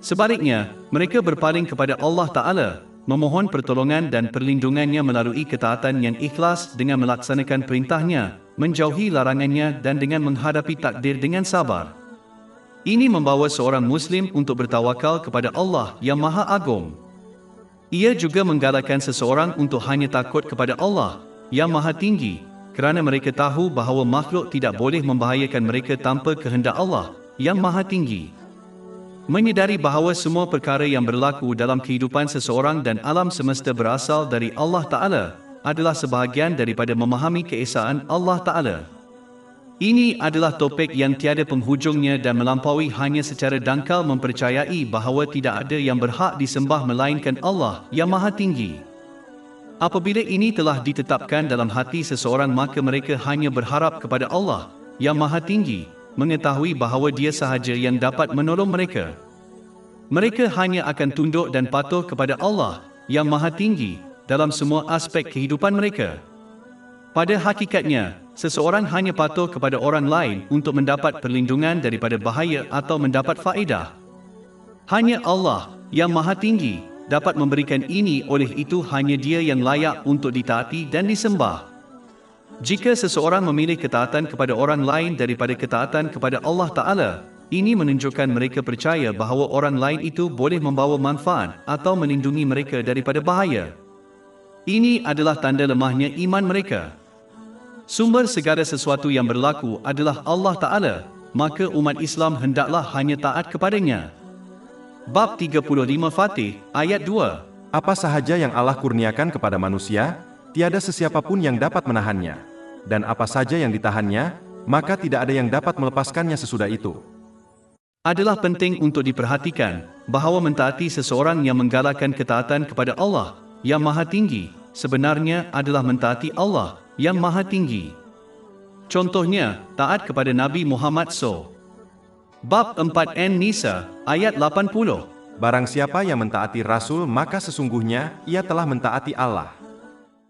Sebaliknya, mereka berpaling kepada Allah Ta'ala, memohon pertolongan dan perlindungannya melalui ketaatan yang ikhlas dengan melaksanakan perintahnya, menjauhi larangannya dan dengan menghadapi takdir dengan sabar. Ini membawa seorang Muslim untuk bertawakal kepada Allah yang Maha Agung. Ia juga menggalakkan seseorang untuk hanya takut kepada Allah yang Maha Tinggi, kerana mereka tahu bahawa makhluk tidak boleh membahayakan mereka tanpa kehendak Allah yang Maha Tinggi. Menyedari bahawa semua perkara yang berlaku dalam kehidupan seseorang dan alam semesta berasal dari Allah Ta'ala adalah sebahagian daripada memahami keesaan Allah Ta'ala. Ini adalah topik yang tiada penghujungnya dan melampaui hanya secara dangkal mempercayai bahawa tidak ada yang berhak disembah melainkan Allah yang Maha Tinggi. Apabila ini telah ditetapkan dalam hati seseorang, maka mereka hanya berharap kepada Allah yang Maha Tinggi, mengetahui bahawa Dia sahaja yang dapat menolong mereka. Mereka hanya akan tunduk dan patuh kepada Allah yang Maha Tinggi dalam semua aspek kehidupan mereka. Pada hakikatnya, seseorang hanya patuh kepada orang lain untuk mendapat perlindungan daripada bahaya atau mendapat faedah. Hanya Allah yang Maha Tinggi dapat memberikan ini, oleh itu hanya Dia yang layak untuk ditaati dan disembah. Jika seseorang memilih ketaatan kepada orang lain daripada ketaatan kepada Allah Ta'ala, ini menunjukkan mereka percaya bahawa orang lain itu boleh membawa manfaat atau melindungi mereka daripada bahaya. Ini adalah tanda lemahnya iman mereka. Sumber segala sesuatu yang berlaku adalah Allah Ta'ala, maka umat Islam hendaklah hanya taat kepadanya. Bab 35 Fatih, ayat 2. Apa sahaja yang Allah kurniakan kepada manusia, tiada sesiapapun yang dapat menahannya. Dan apa saja yang ditahannya, maka tidak ada yang dapat melepaskannya sesudah itu. Adalah penting untuk diperhatikan bahawa mentaati seseorang yang menggalakkan ketaatan kepada Allah yang Maha Tinggi sebenarnya adalah mentaati Allah yang Maha Tinggi. Contohnya, taat kepada Nabi Muhammad SAW. Bab 4 An-Nisa, ayat 80. Barang siapa yang mentaati Rasul, maka sesungguhnya ia telah mentaati Allah.